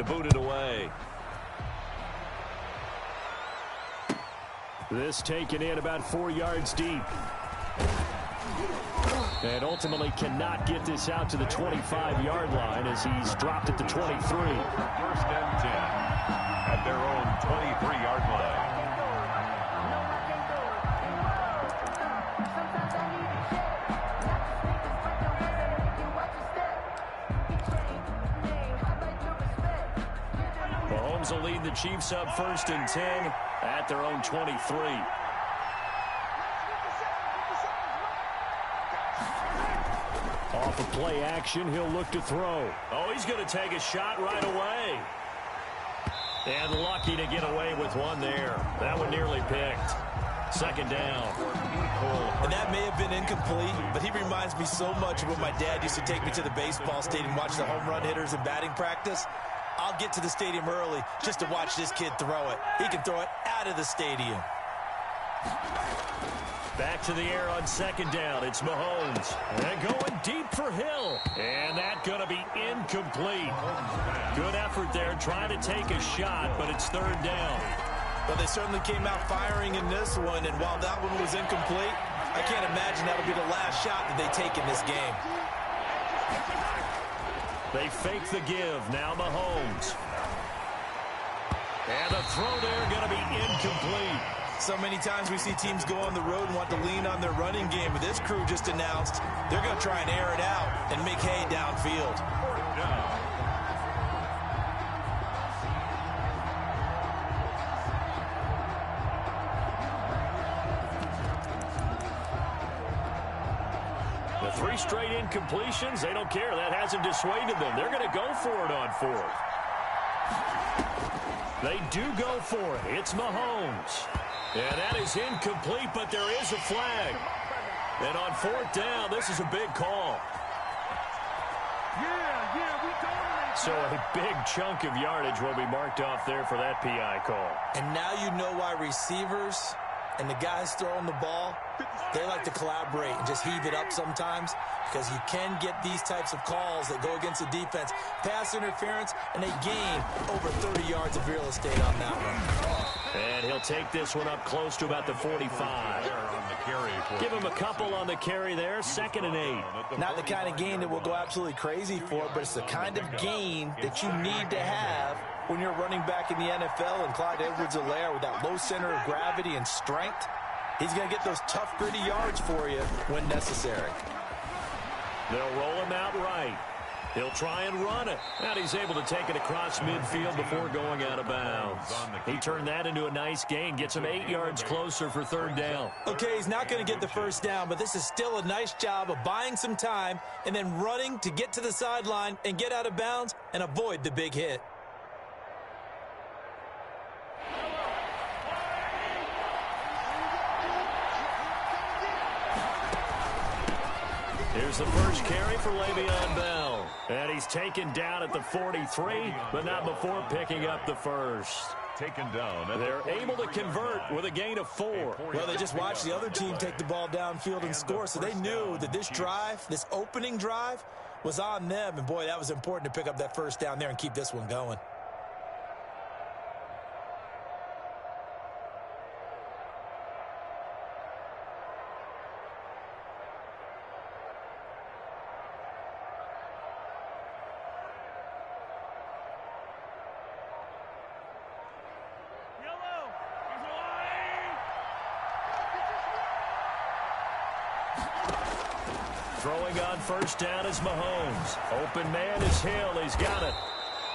to boot it away. This taken in about 4 yards deep. And ultimately cannot get this out to the 25-yard line as he's dropped at the 23. 1st and 10 at their own 23-yard line. Mahomes will lead the Chiefs up 1st and 10 at their own 23. Off of play action, he'll look to throw. Oh, he's going to take a shot right away. And lucky to get away with one there. That one nearly picked. 2nd down. And that may have been incomplete, but he reminds me so much of when my dad used to take me to the baseball stadium, watch the home run hitters in batting practice. I'll get to the stadium early just to watch this kid throw it. He can throw it out of the stadium. Back to the air on 2nd down. It's Mahomes. And going deep for Hill. And that going to be incomplete. Good effort there trying to take a shot, but it's 3rd down. Well, they certainly came out firing in this one, and while that one was incomplete, I can't imagine that'll be the last shot that they take in this game. They fake the give. Now Mahomes. And the throw there going to be incomplete. So many times we see teams go on the road and want to lean on their running game, but this crew just announced they're going to try and air it out and make hay downfield. The 3 straight incompletions, they don't care. That hasn't dissuaded them. They're going to go for it on 4th. They do go for it. It's Mahomes. And that is incomplete, but there is a flag. And on 4th down, this is a big call. So a big chunk of yardage will be marked off there for that PI call. And now you know why receivers and the guys throwing the ball, they like to collaborate and just heave it up sometimes, because you can get these types of calls that go against the defense. Pass interference, and they gain over 30 yards of real estate on that one. And he'll take this one up close to about the 45. Give him a couple on the carry there. 2nd and 8. Not the kind of gain that we'll go absolutely crazy for, but it's the kind of gain that you need to have when you're running back in the NFL. And Clyde Edwards-Helaire, with that low center of gravity and strength, he's going to get those tough, gritty yards for you when necessary. They'll roll him out right. He'll try and run it. And he's able to take it across midfield before going out of bounds. He turned that into a nice gain. Gets him 8 yards closer for 3rd down. Okay, he's not going to get the 1st down, but this is still a nice job of buying some time and then running to get to the sideline and get out of bounds and avoid the big hit. Here's the first carry for Le'Veon Bell. And he's taken down at the 43, but not before picking up the 1st. Taken down. They're able to convert with a gain of 4. Well, they just watched the other team take the ball downfield and score, so they knew that this drive, this opening drive, was on them. And, boy, that was important to pick up that 1st down there and keep this one going. Throwing on 1st down is Mahomes. Open man is Hill. He's got it.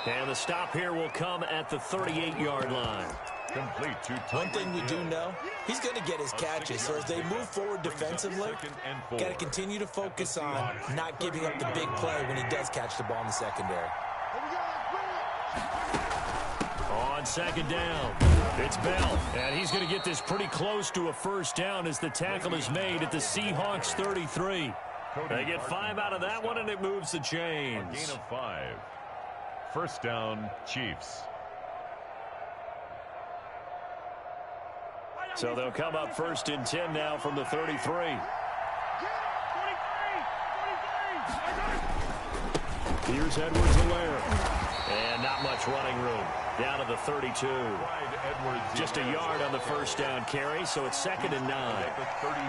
And the stop here will come at the 38-yard line. Complete to One thing we do know, he's going to get his catches. So as they move forward defensively, got to continue to focus on not giving up the big play when he does catch the ball in the secondary. On 2nd down, it's Bell. And he's going to get this pretty close to a 1st down as the tackle is made at the Seahawks 33. They get 5 out of that one, and it moves the chains. A gain of 5. 1st down, Chiefs. So they'll come up 1st and 10 now from the 33. Here's Edwards-Helaire. And not Not much running room. Down to the 32. Just a yard on the first down carry, so it's 2nd and 9.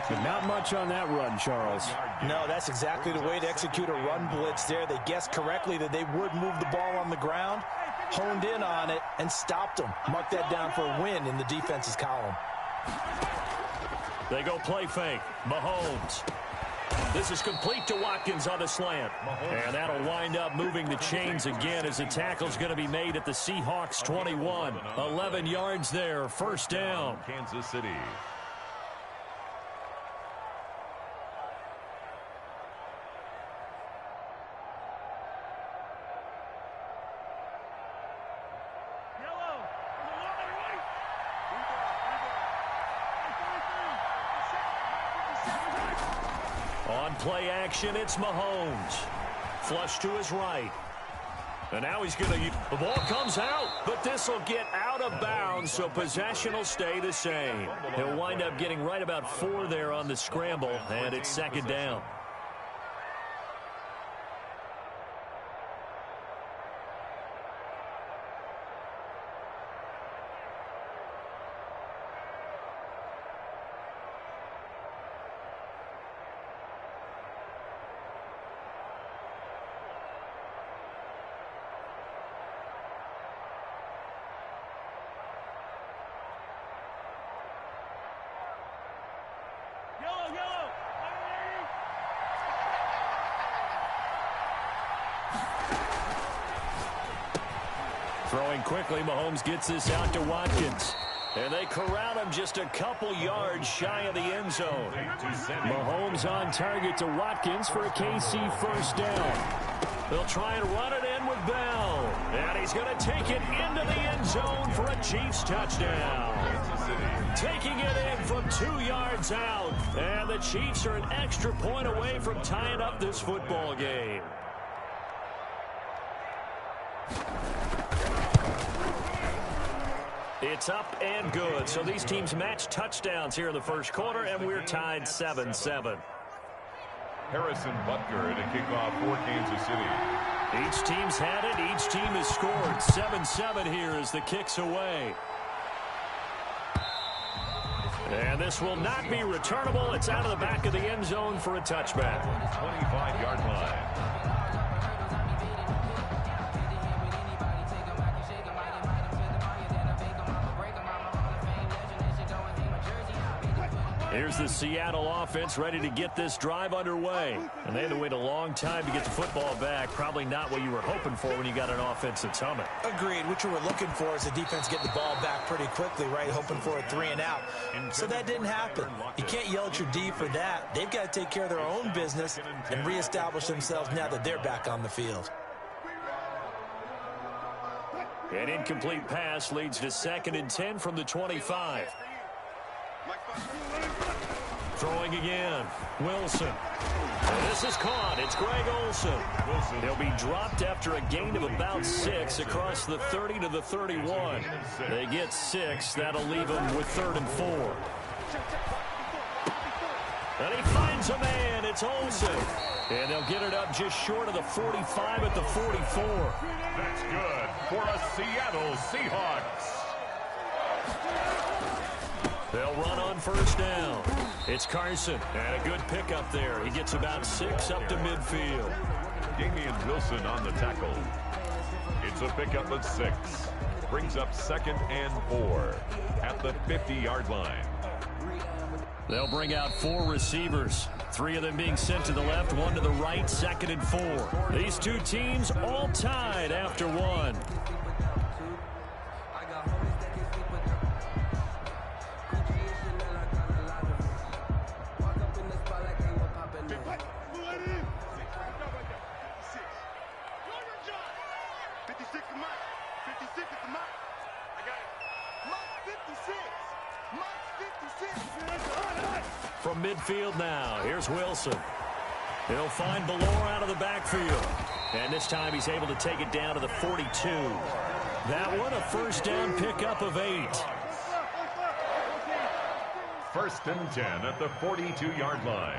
But not much on that run, Charles. No, that's exactly the way to execute a run blitz there. They guessed correctly that they would move the ball on the ground, honed in on it, and stopped them. Mark that down for a win in the defense's column. They go play fake. Mahomes. This is complete to Watkins on the slant. And that'll wind up moving the chains again as the tackle's going to be made at the Seahawks 21. 11 yards there, first down. Kansas City. On play action, it's Mahomes. Flush to his right. And now he's going to... The ball comes out, but this will get out of bounds, so possession will stay the same. He'll wind up getting right about 4 there on the scramble, and it's 2nd down. Throwing quickly, Mahomes gets this out to Watkins. And they corral him just a couple yards shy of the end zone. Mahomes on target to Watkins for a KC first down. They'll try and run it in with Bell. And he's going to take it into the end zone for a Chiefs touchdown. Taking it in from 2 yards out. And the Chiefs are an extra point away from tying up this football game. It's up and good. So these teams match touchdowns here in the first quarter, and we're tied 7-7. Harrison Butker at a kickoff for Kansas City. Each team's had it. Each team has scored. 7-7 here as the kick's away. And this will not be returnable. It's out of the back of the end zone for a touchback. 25-yard line. Here's the Seattle offense ready to get this drive underway. And they had to wait a long time to get the football back. Probably not what you were hoping for when you got an offense that's humming. Agreed. What you were looking for is the defense getting the ball back pretty quickly, right? Hoping for a 3 and out. So that didn't happen. You can't yell at your D for that. They've got to take care of their own business and reestablish themselves now that they're back on the field. An incomplete pass leads to 2nd and 10 from the 25. Throwing again. Wilson. And this is caught. It's Greg Olsen. He'll be dropped after a gain of about 6 across the 30 to the 31. They get 6. That'll leave them with 3rd and 4. And he finds a man. It's Olsen. And they'll get it up just short of the 45 at the 44. That's good for a Seattle Seahawks. They'll run on first down. It's Carson, and a good pickup there. He gets about 6 up to midfield. Damian Wilson on the tackle. It's a pickup of 6. Brings up 2nd and 4 at the 50-yard line. They'll bring out 4 receivers. 3 of them being sent to the left, 1 to the right, 2nd and 4. These two teams all tied after 1. From midfield now, here's Wilson. He'll find Ballore out of the backfield. And this time he's able to take it down to the 42. That one a first down pickup of 8. 1st and 10 at the 42-yard line.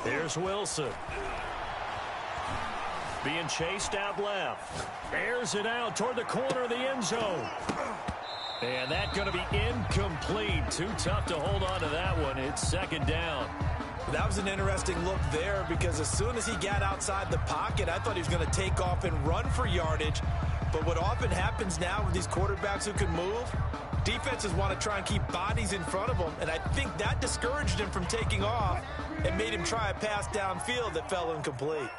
Here's Wilson. being chased out left. Airs it out toward the corner of the end zone. And that's going to be incomplete. Too tough to hold on to that one. It's second down. That was an interesting look there because as soon as he got outside the pocket, I thought he was going to take off and run for yardage. But what often happens now with these quarterbacks who can move, defenses want to try and keep bodies in front of them, and I think that discouraged him from taking off and made him try a pass downfield that fell incomplete.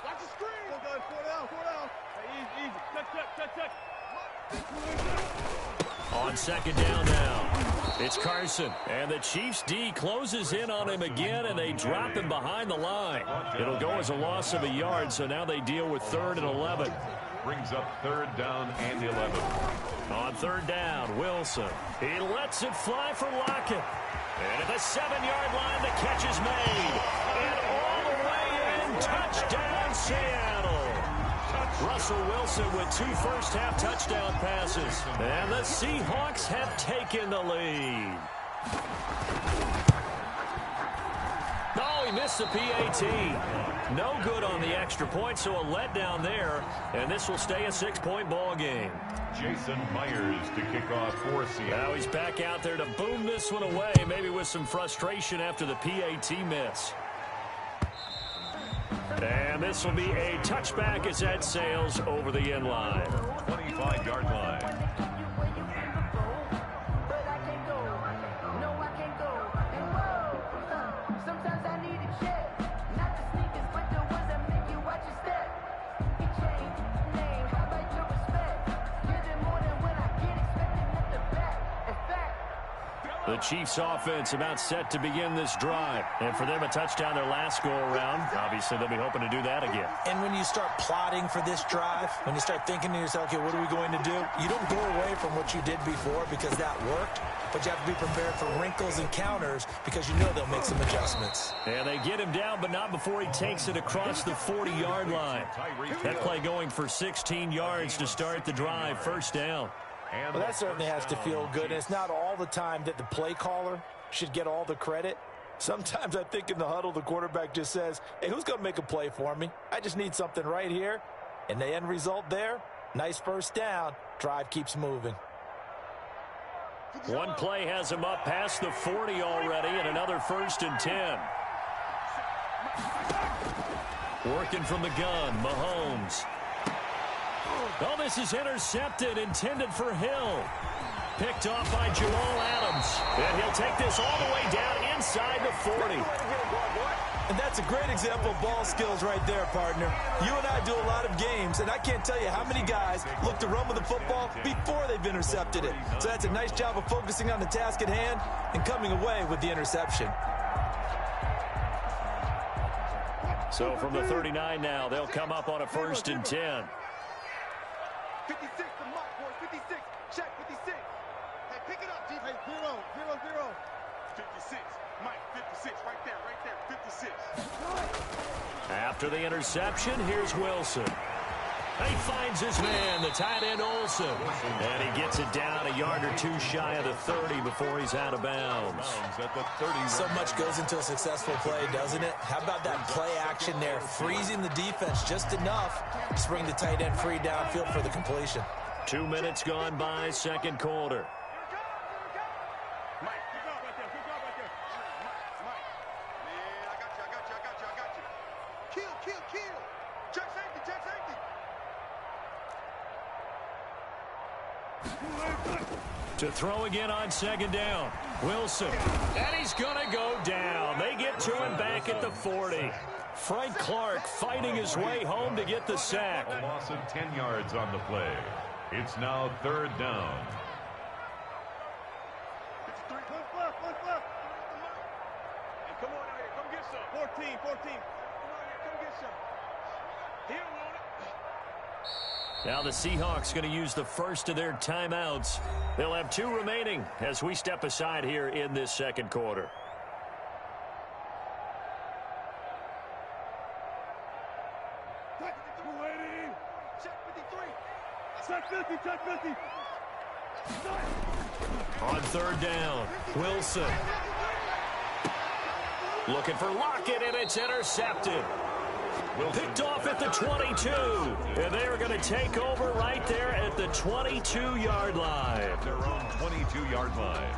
Watch the screen. Go, 4 down. Hey, easy. Check. On second down now, it's Carson, and the Chiefs D closes in on him again, and they drop him behind the line. It'll go as a loss of a yard, so now they deal with 3rd and 11. Brings up 3rd down and 11. On 3rd down, Wilson. He lets it fly for Lockett. And at the 7-yard line, the catch is made. And all the way in, touchdown Seattle. Russell Wilson with 2 first-half touchdown passes. And the Seahawks have taken the lead. Oh, he missed the PAT. No good on the extra point, so a letdown there. And this will stay a 6-point ball game. Jason Myers to kick off for Seattle. Now he's back out there to boom this one away, maybe with some frustration after the PAT miss. And this will be a touchback as that sails over the end line. 25-yard line. The Chiefs offense about set to begin this drive. And for them, a touchdown their last go-around. Obviously, they'll be hoping to do that again. And when you start plotting for this drive, when you start thinking to yourself, okay, what are we going to do? You don't go away from what you did before because that worked. But you have to be prepared for wrinkles and counters because you know they'll make some adjustments. And they get him down, but not before he takes it across the 40-yard line. That play going for 16 yards to start the drive. First down. Well, that certainly has to feel good. And it's not all the time that the play caller should get all the credit. Sometimes I think in the huddle, the quarterback just says, hey, who's going to make a play for me? I just need something right here. And the end result there, nice first down. Drive keeps moving. One play has him up past the 40 already, and another 1st and 10. Working from the gun, Mahomes. Oh, this is intercepted, intended for Hill. Picked off by Jamal Adams. And he'll take this all the way down inside the 40. And that's a great example of ball skills right there, partner. You and I do a lot of games, and I can't tell you how many guys look to run with the football before they've intercepted it. So that's a nice job of focusing on the task at hand and coming away with the interception. So from the 39 now, they'll come up on a 1st and 10. 56, the mark, boy, 56. Check, 56. Hey, pick it up, G. Hey, 0. 56. Mike, 56, right there, 56. After the interception, here's Wilson. He finds his man, the tight end Olsen. And he gets it down a yard or 2 shy of the 30 before he's out of bounds. So much goes into a successful play, doesn't it? How about that play action there, freezing the defense just enough to bring the tight end free downfield for the completion. 2 minutes gone by, second quarter. Mike, good job right there. Mike. Man, I got you. Kill. Check safety. To throw again on second down. Wilson. And he's going to go down. They get to him back at the 40. Frank Clark fighting his way home to get the sack. A loss of 10 yards on the play. It's now 3rd down. 53, one left. Hey, come on out here. Come get some. 14. Come on out here. Come get some. He don't want it. Now the Seahawks going to use the first of their timeouts. They'll have 2 remaining as we step aside here in this second quarter. Check 50. On 3rd down, Wilson. Looking for Lockett, and it's intercepted. Picked off at the 22. And they are going to take over right there at the 22-yard line. Their own 22-yard line.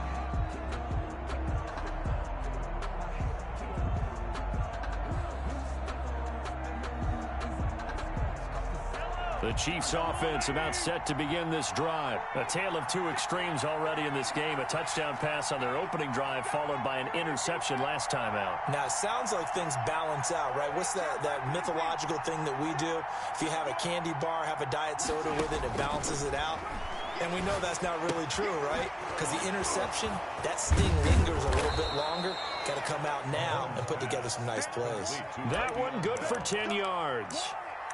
The Chiefs offense about set to begin this drive. A tale of two extremes already in this game. A touchdown pass on their opening drive followed by an interception last time out. Now, it sounds like things balance out, right? What's that mythological thing that we do? If you have a candy bar, have a diet soda with it, it balances it out. And we know that's not really true, right? Because the interception, that sting lingers a little bit longer. Got to come out now and put together some nice plays. That one good for 10 yards.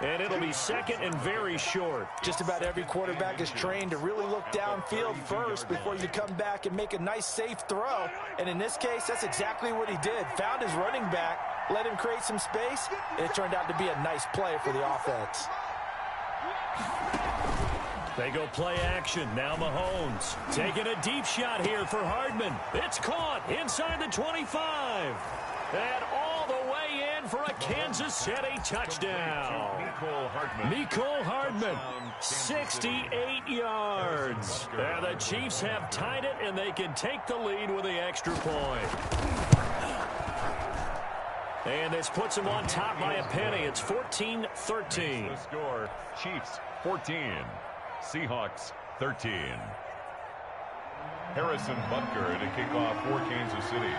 And it'll be second and very short. Just about every quarterback is trained to really look downfield first before you come back and make a nice, safe throw. And in this case, that's exactly what he did. Found his running back, let him create some space, and it turned out to be a nice play for the offense. They go play action. Now Mahomes taking a deep shot here for Hardman. It's caught inside the 25. And all the way in for a Kansas City touchdown. Mecole Hardman, 68 yards. And the Chiefs have tied it, and they can take the lead with the extra point. And this puts them on top by a penny. It's 14-13. The score, Chiefs 14, Seahawks 13. Harrison Butker to kick off for Kansas City.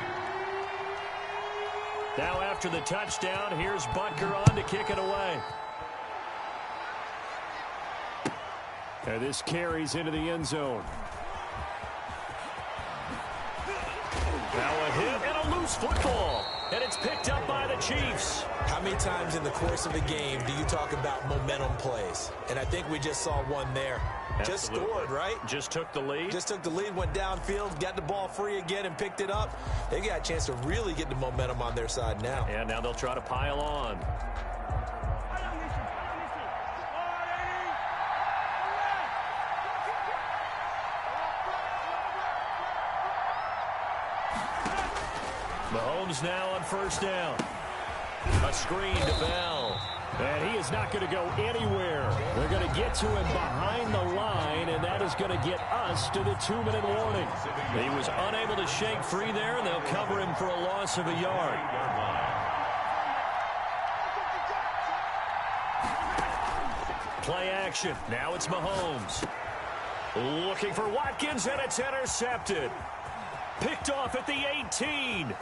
Now after the touchdown, here's Butker on to kick it away. And this carries into the end zone. Now a hit and a loose football. And it's picked up by the Chiefs. How many times in the course of a game do you talk about momentum plays? And I think we just saw one there. Absolutely. Just scored, right? Just took the lead. Just took the lead, went downfield, got the ball free again and picked it up. They got a chance to really get the momentum on their side now. And now they'll try to pile on. Mahomes now on first down. A screen to Bell. And he is not going to go anywhere. They're going to get to him behind the line, and that is going to get us to the 2-minute warning. He was unable to shake free there, and they'll cover him for a loss of a yard. Play action. Now it's Mahomes. Looking for Watkins, and it's intercepted. Picked off at the 18.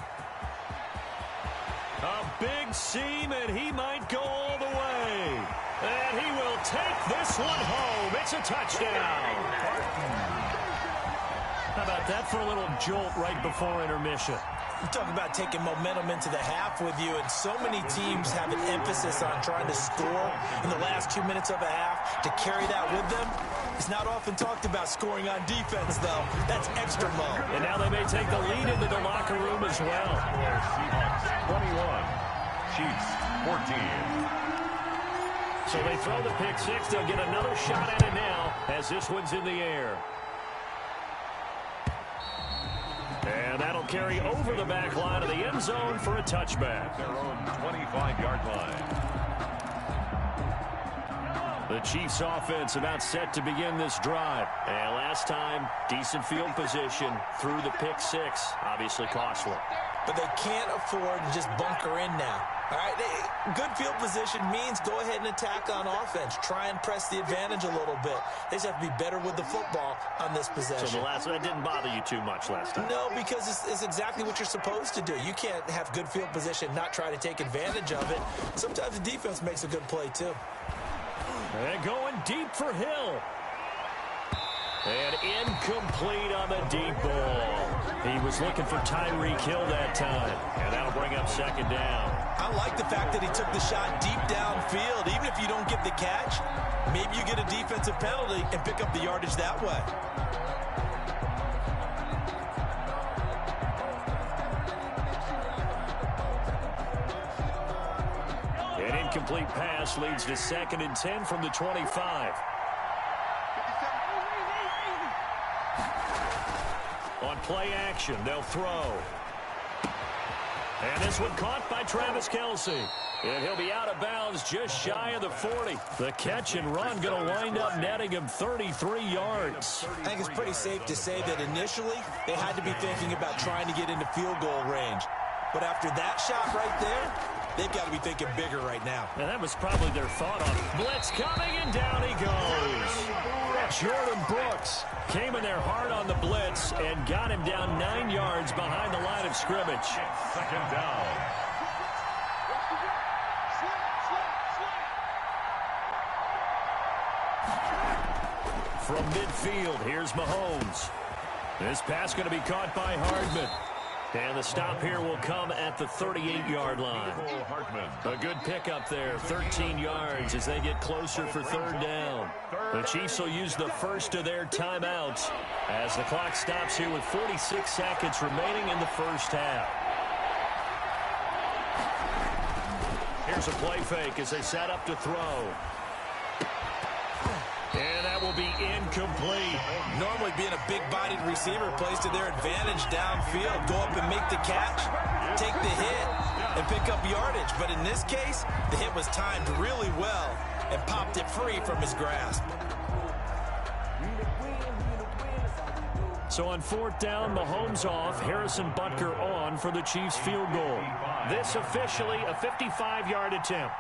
A big seam, and he might go all the way. And he will take this one home. It's a touchdown. How about that for a little jolt right before intermission? You talk about taking momentum into the half with you, and so many teams have an emphasis on trying to score in the last 2 minutes of a half. To carry that with them, it's not often talked about scoring on defense, though. That's extra mode. And now they may take the lead into the locker room as well. Seahawks 21, Chiefs 14. So they throw the pick six. They'll get another shot at it now as this one's in the air. And that'll carry over the back line of the end zone for a touchback. Their own 25-yard line. The Chiefs offense about set to begin this drive. And last time, decent field position through the pick six. Obviously costly. But they can't afford to just bunker in now. All right, good field position means go ahead and attack on offense. Try and press the advantage a little bit. They just have to be better with the football on this possession. So that didn't bother you too much last time? No, because it's exactly what you're supposed to do. You can't have good field position, not try to take advantage of it. Sometimes the defense makes a good play, too. And going deep for Hill. And incomplete on the deep ball. He was looking for Tyreek Hill that time. And that'll bring up second down. I like the fact that he took the shot deep downfield. Even if you don't get the catch, maybe you get a defensive penalty and pick up the yardage that way. An incomplete pass leads to 2nd and 10 from the 25. On play action, they'll throw. And this one caught by Travis Kelce. And he'll be out of bounds just shy of the 40. The catch and run going to wind up netting him 33 yards. I think it's pretty safe to say that initially they had to be thinking about trying to get into field goal range. But after that shot right there, they've got to be thinking bigger right now. And that was probably their thought on blitz coming, and down he goes. Jordan Brooks came in there hard on the blitz and got him down 9 yards behind the line of scrimmage. Second down. From midfield, here's Mahomes. This pass going to be caught by Hardman. And the stop here will come at the 38-yard line. A good pickup there, 13 yards as they get closer for third down. The Chiefs will use the first of their timeouts as the clock stops here with 46 seconds remaining in the first half. Here's a play fake as they set up to throw. And that will be incomplete. Normally being a big-bodied receiver plays to their advantage downfield. Go up and make the catch, take the hit, and pick up yardage. But in this case, the hit was timed really well and popped it free from his grasp. So on fourth down, Mahomes off, Harrison Butker on for the Chiefs field goal. This officially a 55-yard attempt.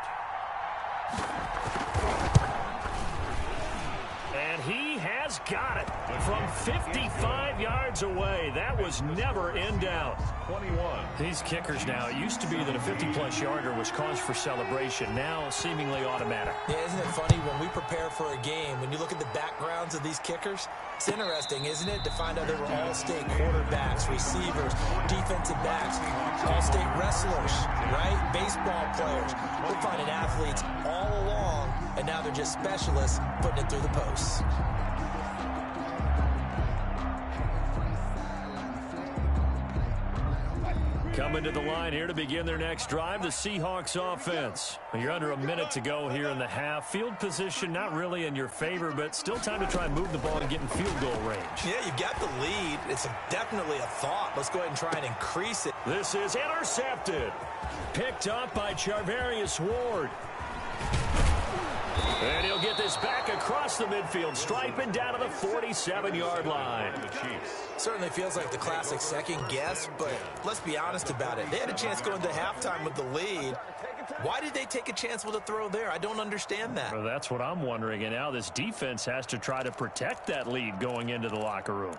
And he has got it from 55 yards away. That was never in doubt. 21. These kickers now, it used to be that a 50-plus yarder was cause for celebration. Now seemingly automatic. Yeah, isn't it funny when we prepare for a game, when you look at the backgrounds of these kickers, it's interesting, isn't it, to find out they were all-state quarterbacks, receivers, defensive backs, all-state wrestlers, right? Baseball players. We're finding athletes all along, and now they're just specialists putting it through the posts. Coming to the line here to begin their next drive, the Seahawks offense. You're under a minute to go here in the half. Field position not really in your favor, but still time to try and move the ball and get in field goal range. Yeah, you've got the lead. It's definitely a thought. Let's go ahead and try and increase it. This is intercepted. Picked up by Charvarius Ward. And he'll get this back across the midfield, striping down to the 47-yard line. Certainly feels like the classic second guess, but let's be honest about it. They had a chance going to halftime with the lead. Why did they take a chance with a throw there? I don't understand that. Well, that's what I'm wondering. And now this defense has to try to protect that lead going into the locker room.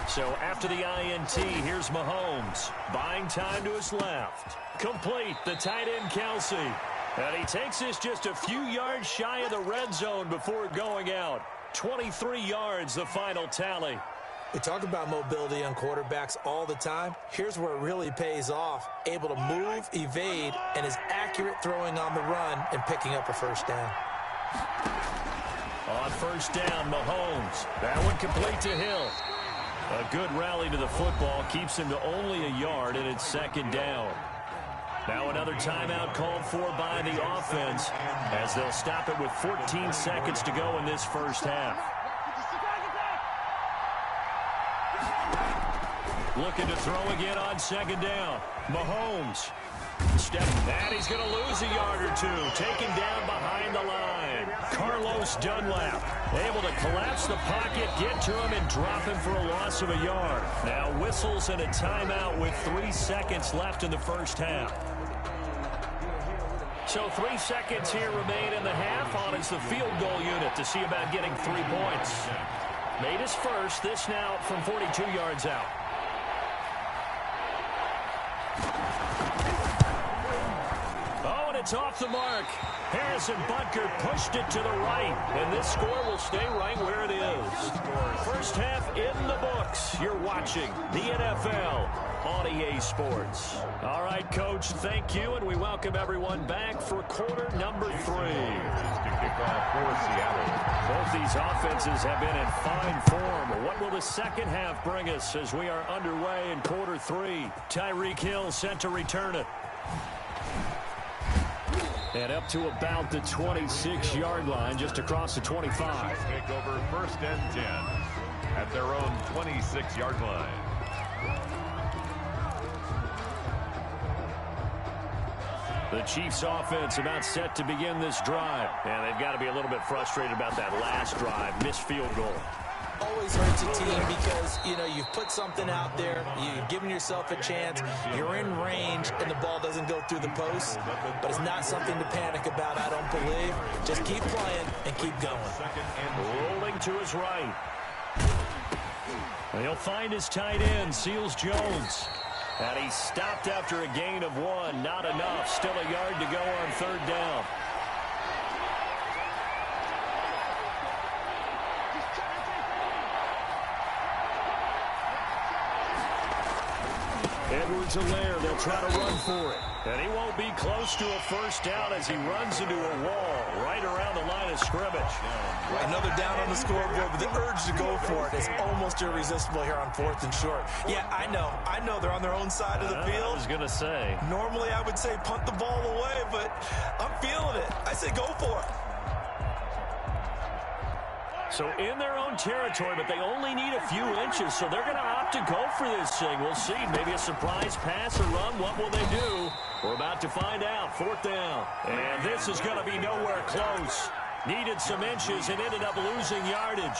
So after the INT, here's Mahomes. Buying time to his left. Complete, the tight end Kelce. And he takes this just a few yards shy of the red zone before going out. 23 yards, the final tally. We talk about mobility on quarterbacks all the time. Here's where it really pays off. Able to move, evade, and is accurate throwing on the run and picking up a first down. On first down, Mahomes. That one complete to Hill. A good rally to the football keeps him to only a yard, and it's second down. Now another timeout called for by the offense as they'll stop it with 14 seconds to go in this first half. Looking to throw again on second down. Mahomes. Step, and he's going to lose a yard or two. Taken down behind the line. Carlos Dunlap able to collapse the pocket, get to him, and drop him for a loss of a yard. Now whistles and a timeout with 3 seconds left in the first half. So 3 seconds here remain in the half. On is the field goal unit to see about getting 3 points. Made his first. This now from 42 yards out. Oh, and it's off the mark. Harrison Butker pushed it to the right, and this score will stay right where it is. First half in the books. You're watching the NFL on EA Sports. All right, Coach, thank you, and we welcome everyone back for quarter number 3. Both these offenses have been in fine form. What will the second half bring us as we are underway in quarter 3? Tyreek Hill set to return it. And up to about the 26-yard line, just across the 25. Take over 1st and 10 at their own 26-yard line. The Chiefs offense about set to begin this drive. And they've got to be a little bit frustrated about that last drive. Missed field goal. Always hurts a team because, you know, you've put something out there, you've given yourself a chance, you're in range, and the ball doesn't go through the post. But it's not something to panic about, I don't believe. Just keep playing and keep going. Rolling to his right. He'll find his tight end, Seals Jones. And he stopped after a gain of 1. Not enough. Still a yard to go on 3rd down. Edwards-Helaire, they'll try to run for it. And he won't be close to a 1st down as he runs into a wall right around the line of scrimmage. Another down on the scoreboard, but the urge to go for it is almost irresistible here on 4th and short. Yeah, I know they're on their own side of the field. I was going to say. Normally I would say punt the ball away, but I'm feeling it. I say go for it. So in their own territory, but they only need a few inches, so they're going to opt to go for this thing. We'll see. Maybe a surprise pass or run. What will they do? We're about to find out. 4th down. And this is going to be nowhere close. Needed some inches and ended up losing yardage.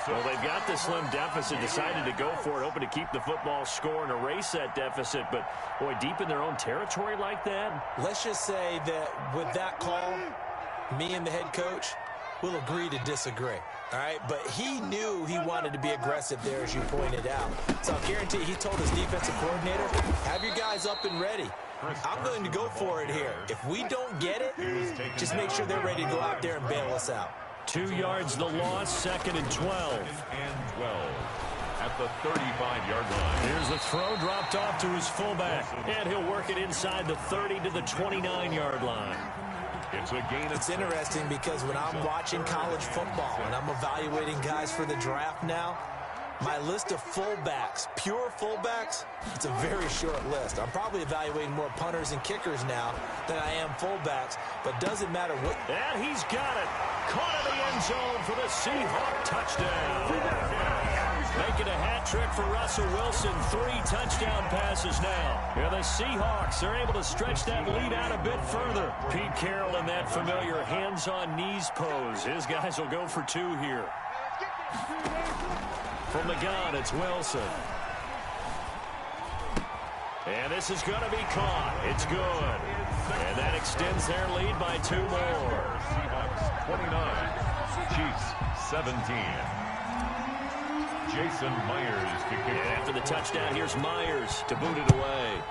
Well, they've got the slim deficit, decided to go for it, hoping to keep the football score and erase that deficit. But, boy, deep in their own territory like that. Let's just say that with that call, me and the head coach will agree to disagree. All right, but he knew he wanted to be aggressive there, as you pointed out. So I'll guarantee he told his defensive coordinator, have your guys up and ready. I'm going to go for it here. If we don't get it, just make sure they're ready to go out there and bail us out. 2 yards the loss, 2nd and 12. And 12 at the 35-yard line. Here's the throw dropped off to his fullback. And he'll work it inside the 30 to the 29-yard line. It's a gain. It's interesting because when I'm watching college football and I'm evaluating guys for the draft now, my list of fullbacks, pure fullbacks, it's a very short list. I'm probably evaluating more punters and kickers now than I am fullbacks, but doesn't matter what. And he's got it. Caught in the end zone for the Seahawk touchdown. Making a hat trick for Russell Wilson. 3 touchdown passes now. Yeah, the Seahawks are able to stretch that lead out a bit further. Pete Carroll in that familiar hands-on-knees pose. His guys will go for 2 here. From the gun, it's Wilson. And this is going to be caught. It's good. And that extends their lead by 2 more. Seahawks 29, Chiefs 17. Jason Myers to kick. After the touchdown, here's Myers to boot it away.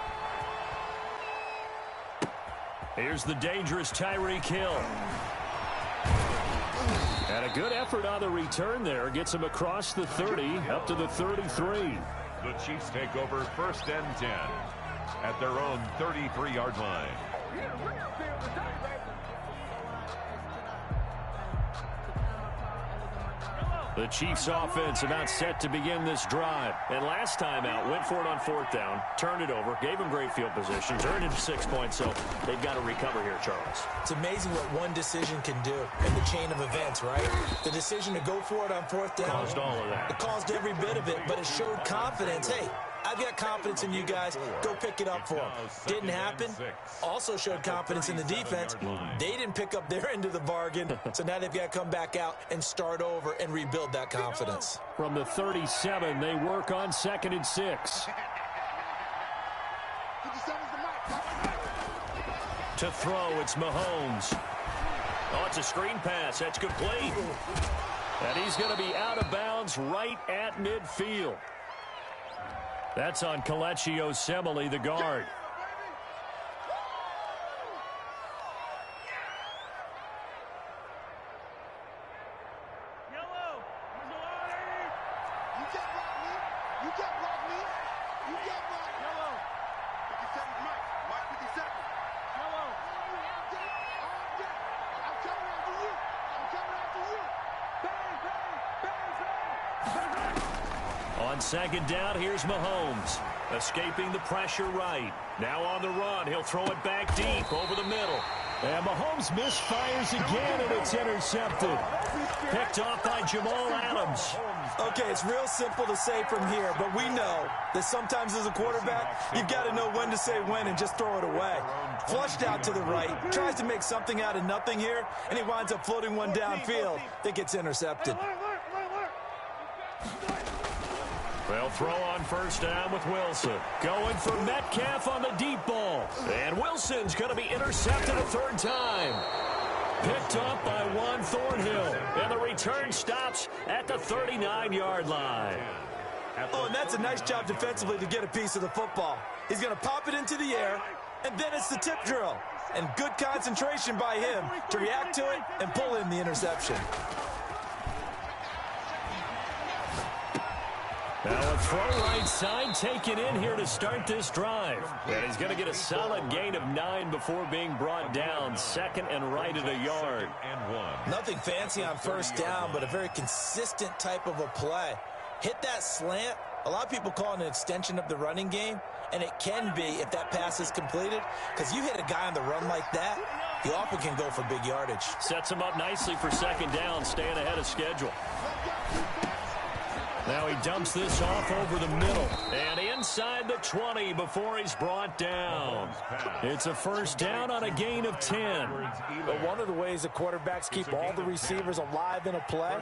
Here's the dangerous Tyreek Hill. And a good effort on the return there. Gets him across the 30, up to the 33. The Chiefs take over 1st and 10 at their own 33-yard line. The Chiefs offense about set to begin this drive. And last time out, went for it on 4th down, turned it over, gave them great field position, turned into 6 points, so they've got to recover here, Charles. It's amazing what one decision can do in the chain of events, right? The decision to go for it on 4th down. Caused all of that. It caused every bit of it, but it showed confidence. Hey, I've got confidence in you guys. Go pick it up for them. Didn't happen. Also showed confidence in the defense. They didn't pick up their end of the bargain, so now they've got to come back out and start over and rebuild that confidence. From the 37, they work on 2nd and 6. To throw, it's Mahomes. Oh, it's a screen pass. That's complete. And he's going to be out of bounds right at midfield. That's on Kelechi Osemele, the guard. On 2nd down, here's Mahomes. Escaping the pressure right. Now on the run. He'll throw it back deep over the middle. And Mahomes misfires again, and it's intercepted. Picked off by Jamal Adams. Okay, it's real simple to say from here, but we know that sometimes as a quarterback, you've got to know when to say when and just throw it away. Flushed out to the right, tries to make something out of nothing here, and he winds up floating one downfield that gets intercepted. They'll throw on first down with Wilson. Going for Metcalf on the deep ball. And Wilson's going to be intercepted a third time. Picked up by Juan Thornhill. And the return stops at the 39-yard line. Oh, and that's a nice job defensively to get a piece of the football. He's going to pop it into the air, and then it's the tip drill. And good concentration by him to react to it and pull in the interception. Now a throw right side taken in here to start this drive. And he's going to get a solid gain of 9 before being brought down. Second and right at a yard. Nothing fancy on first down, but a very consistent type of a play. Hit that slant. A lot of people call it an extension of the running game, and it can be if that pass is completed, because you hit a guy on the run like that, he often can go for big yardage. Sets him up nicely for second down, staying ahead of schedule. Now he dumps this off over the middle and inside the 20 before he's brought down. It's a first down on a gain of 10. But one of the ways the quarterbacks keep all the receivers alive in a play,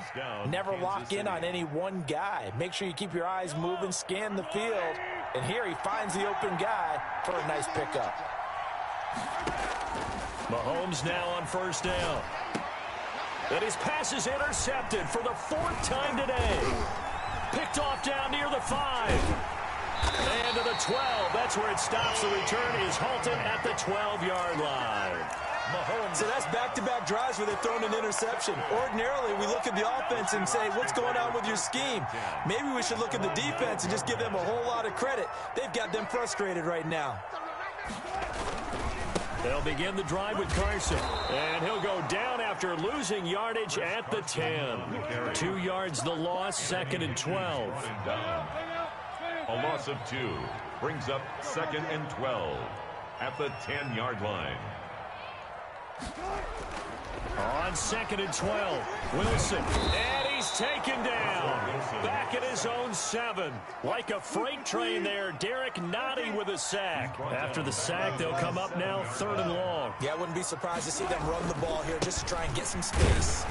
never lock in on any one guy. Make sure you keep your eyes moving, scan the field, and here he finds the open guy for a nice pickup. Mahomes now on first down. And his pass is intercepted for the 4th time today. Picked off down near the 5. And to the 12. That's where it stops. The return is halted at the 12-yard line. Mahomes. So that's back-to-back drives where they've thrown an interception. Ordinarily, we look at the offense and say, what's going on with your scheme? Maybe we should look at the defense and just give them a whole lot of credit. They've got them frustrated right now. They'll begin the drive with Carson. And he'll go down after losing yardage at the 10. 2 yards the loss, second and 12. A loss of 2 brings up second and 12 at the 10-yard line. On second and 12, Wilson. And he's taken down. Back at his own 7. Like a freight train there, Derek Nottie with a sack. After the sack, they'll come up now 3rd and long. Yeah, I wouldn't be surprised to see them run the ball here just to try and get some space.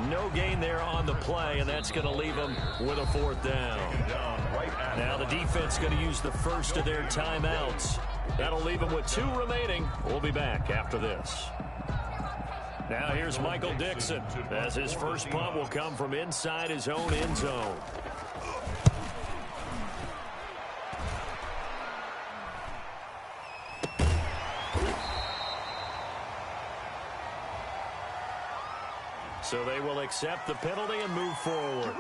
No gain there on the play, and that's going to leave them with a 4th down. Now the defense going to use the first of their timeouts. That'll leave them with 2 remaining. We'll be back after this. Now here's Michael Dixon, as his first punt will come from inside his own end zone. So they will accept the penalty and move forward.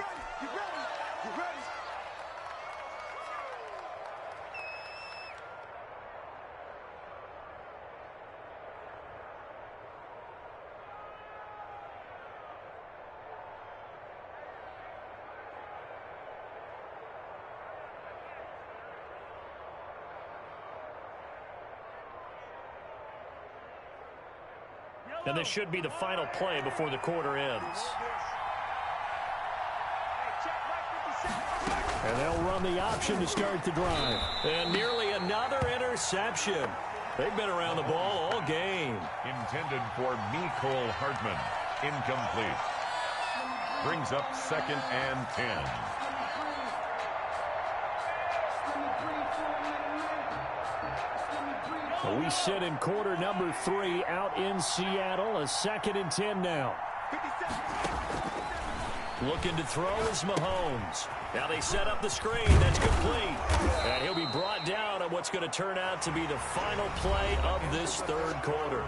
And this should be the final play before the quarter ends. And they'll run the option to start the drive. And nearly another interception. They've been around the ball all game. Intended for Mecole Hardman. Incomplete. Brings up second and 10. We sit in quarter number 3 out in Seattle. A 2nd and 10 now. Looking to throw is Mahomes. Now they set up the screen. That's complete. And he'll be brought down on what's going to turn out to be the final play of this 3rd quarter.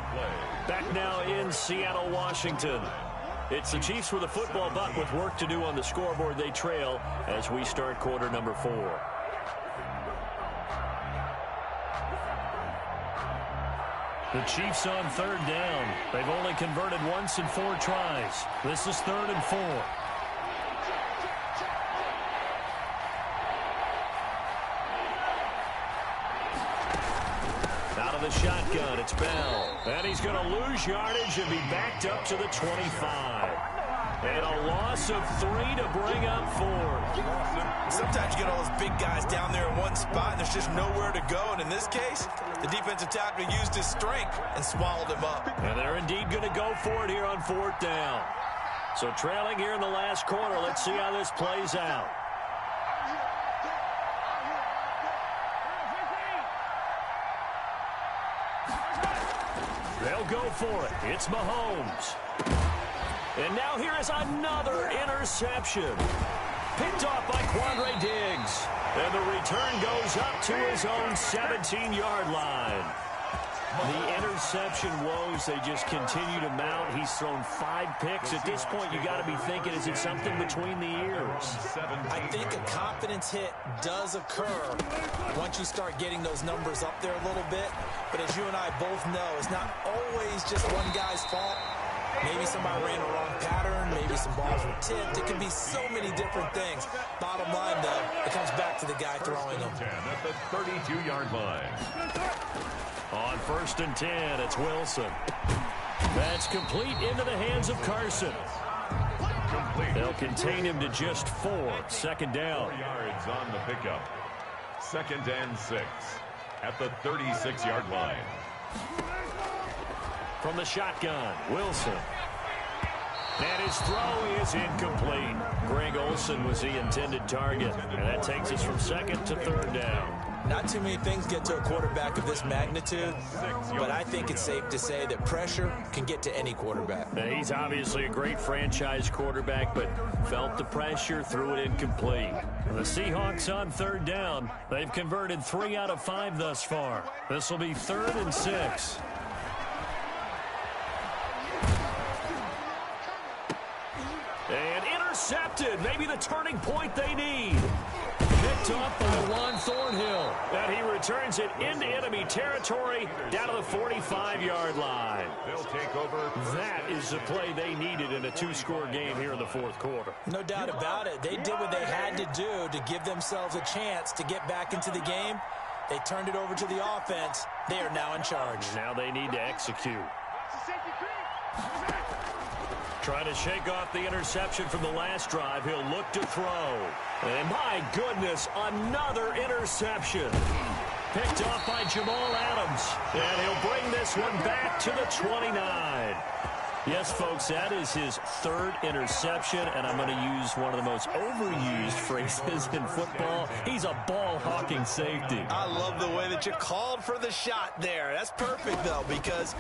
Back now in Seattle, Washington. It's the Chiefs with a football buck with work to do on the scoreboard. They trail as we start quarter number 4. The Chiefs on 3rd down. They've only converted once in 4 tries. This is 3rd and 4. Out of of the shotgun, it's Bell. And he's going to lose yardage and be backed up to the 25. And a loss of 3 to bring up 4. Sometimes you get all those big guys down there in one spot, and there's just nowhere to go. And in this case, the defensive tackle used his strength and swallowed him up. And they're indeed going to go for it here on 4th down. So trailing here in the last quarter, let's see how this plays out. They'll go for it. It's Mahomes. And now here is another interception. Picked off by Quandre Diggs. And the return goes up to his own 17-yard line. The interception woes, they just continue to mount. He's thrown 5 picks. At this point, you got to be thinking, is it something between the ears? I think a confidence hit does occur once you start getting those numbers up there a little bit. But as you and I both know, it's not always just one guy's fault. Maybe somebody ran a wrong pattern. Maybe some balls were tipped. It can be so many different things. Bottom line, though, it comes back to the guy throwing them. At the 32-yard line. On 1st and 10, it's Wilson. That's complete into the hands of Carson. Complete. They'll contain him to just 4. 2nd down. 4 yards on the pickup. 2nd and 6 at the 36-yard line. From the shotgun, Wilson. And his throw is incomplete. Greg Olsen was the intended target. And that takes us from 2nd to 3rd down. Not too many things get to a quarterback of this magnitude, but I think it's safe to say that pressure can get to any quarterback. Now, he's obviously a great franchise quarterback, but felt the pressure, threw it incomplete. The Seahawks on 3rd down. They've converted 3 out of 5 thus far. This will be 3rd and 6. And intercepted. Maybe the turning point they need. Picked off by Juan Thornhill. And he returns it into enemy territory down to the 45-yard line. They'll take over. That is the play they needed in a 2-score game here in the 4th quarter. No doubt about it. They did what they had to do to give themselves a chance to get back into the game. They turned it over to the offense. They are now in charge. Now they need to execute. Trying to shake off the interception from the last drive. He'll look to throw. And my goodness, another interception. Picked off by Jamal Adams. And he'll bring this one back to the 29. Yes, folks, that is his 3rd interception, and I'm going to use one of the most overused phrases in football. He's a ball-hawking safety. I love the way that you called for the shot there. That's perfect, though, because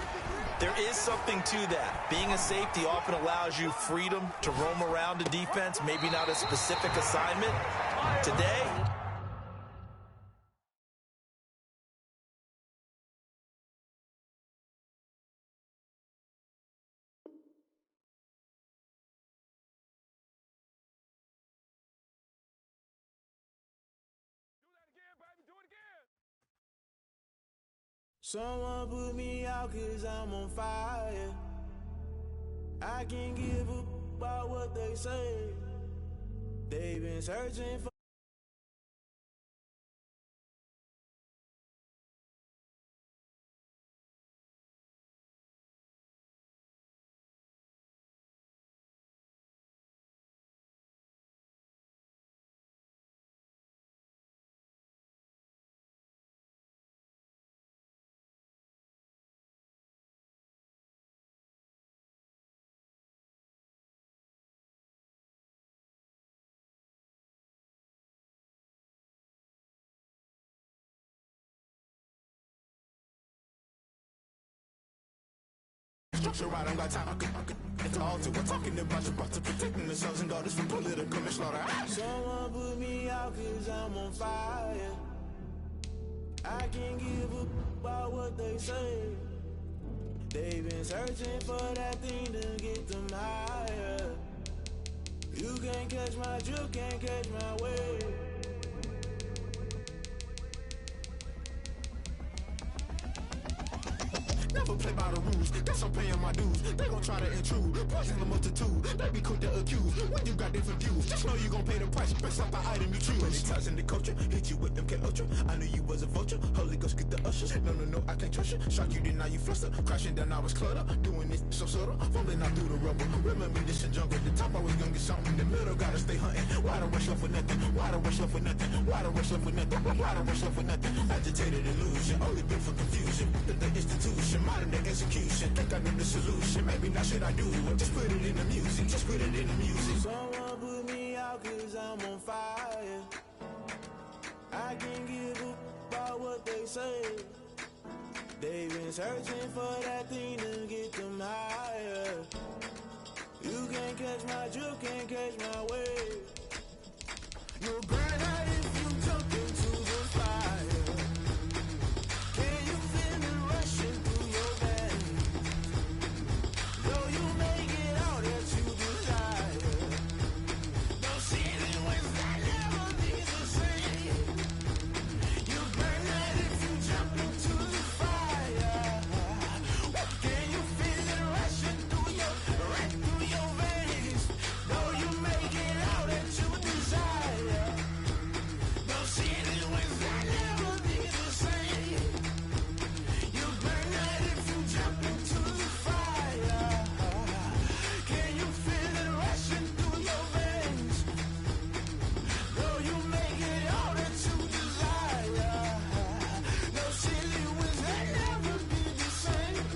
there is something to that. Being a safety often allows you freedom to roam around a defense, maybe not a specific assignment. Today, Someone put me out 'cause I'm on fire. I can't give up about what they say. They've been searching for structure, I don't got time. It's all to we're talking about you about to protecting the sons and daughters from political manslaughter. Someone put me out 'cause I'm on fire. I can't give up about what they say. They've been searching for that thing to get them higher. You can't catch my drift, can't catch my wave. Never play by the rules, guess I'm paying my dues. They gon' try to intrude, poison the multitude. They be quick to accuse when you got different views. Just know you gon' pay the price. Press up the item you choose. Many times in the culture, hit you with them K-Ultra. I knew you was a vulture. Holy Ghost get the ushers. No, I can't trust you. Shock you, then now you fluster. Crashing down, I was cluttered. Doing this so subtle. Fumbling out through the rubble. Remember this in jungle. The top I was gonna get something. The middle gotta stay hunting. Why the rush up for nothing? Why the rush up for nothing? Why the rush up for nothing? Why the rush up for nothing? Agitated illusion. Only built for confusion. The institution. Modern day execution. Think I know the solution. Maybe not should I do it? Just put it in the music. Just put it in the music. Someone put me out cause I'm on fire. I can't give up about what they say. They've been searching for that thing to get them higher. You can't catch my drift, can't catch my wave. You'll burn out if you jump into the fire. Can you feel it rushing through your veins? Though you make it all that you desire. No ceiling when that never be the same. You burn out if you jump into the fire. Can you feel it rushing through your veins? Though you make it all that you desire. No ceiling when that never be the same. You burn out if you jump into the fire. Can you feel it rushing through your veins? Though you make it all that you desire. No silly wins that never be the same.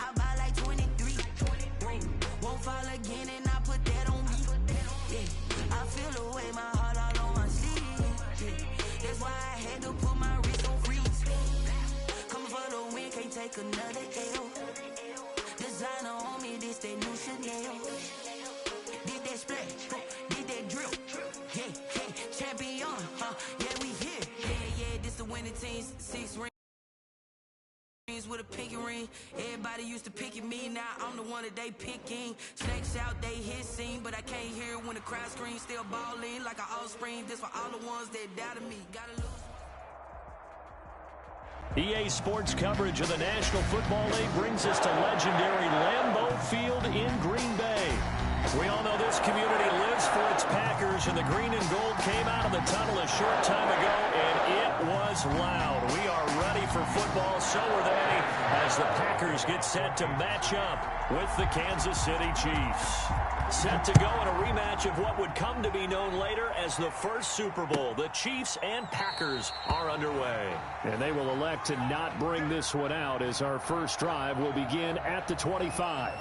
I buy like 23. Won't fall again and I put that on me. Yeah, I feel the way my heart all on my sleeve. Yeah, that's why I had to put my wrist on freeze. Coming for the win, can't take another L. Designer on me, this that new Chanel. Did that splash, did that drill. Yeah, champion, yeah, we here. Yeah, this the winning team, 6 rings with a pinky ring. Everybody used to pick at me, now I'm the one that they picking. Snakes out, they hissing, but I can't hear it when the crowd screams. Still balling like an offspring. This for all the ones that doubted me. Gotta lose. EA Sports coverage of the National Football League brings us to legendary Lambeau Field in Green Bay. We all know this community lives for its Packers, and the green and gold came out of the tunnel a short time ago, and it was loud. We are ready for football, so are they, as the Packers get set to match up with the Kansas City Chiefs. Set to go in a rematch of what would come to be known later as the first Super Bowl. The Chiefs and Packers are underway. And they will elect to not bring this one out as our first drive will begin at the 25.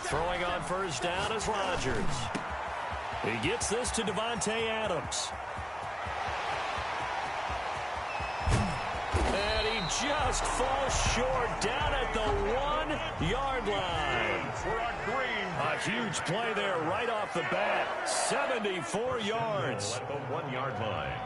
Throwing on first down is Rodgers. He gets this to Devontae Adams. And he just falls short down at the 1-yard line. A huge play there right off the bat. 74 yards. At the 1-yard line.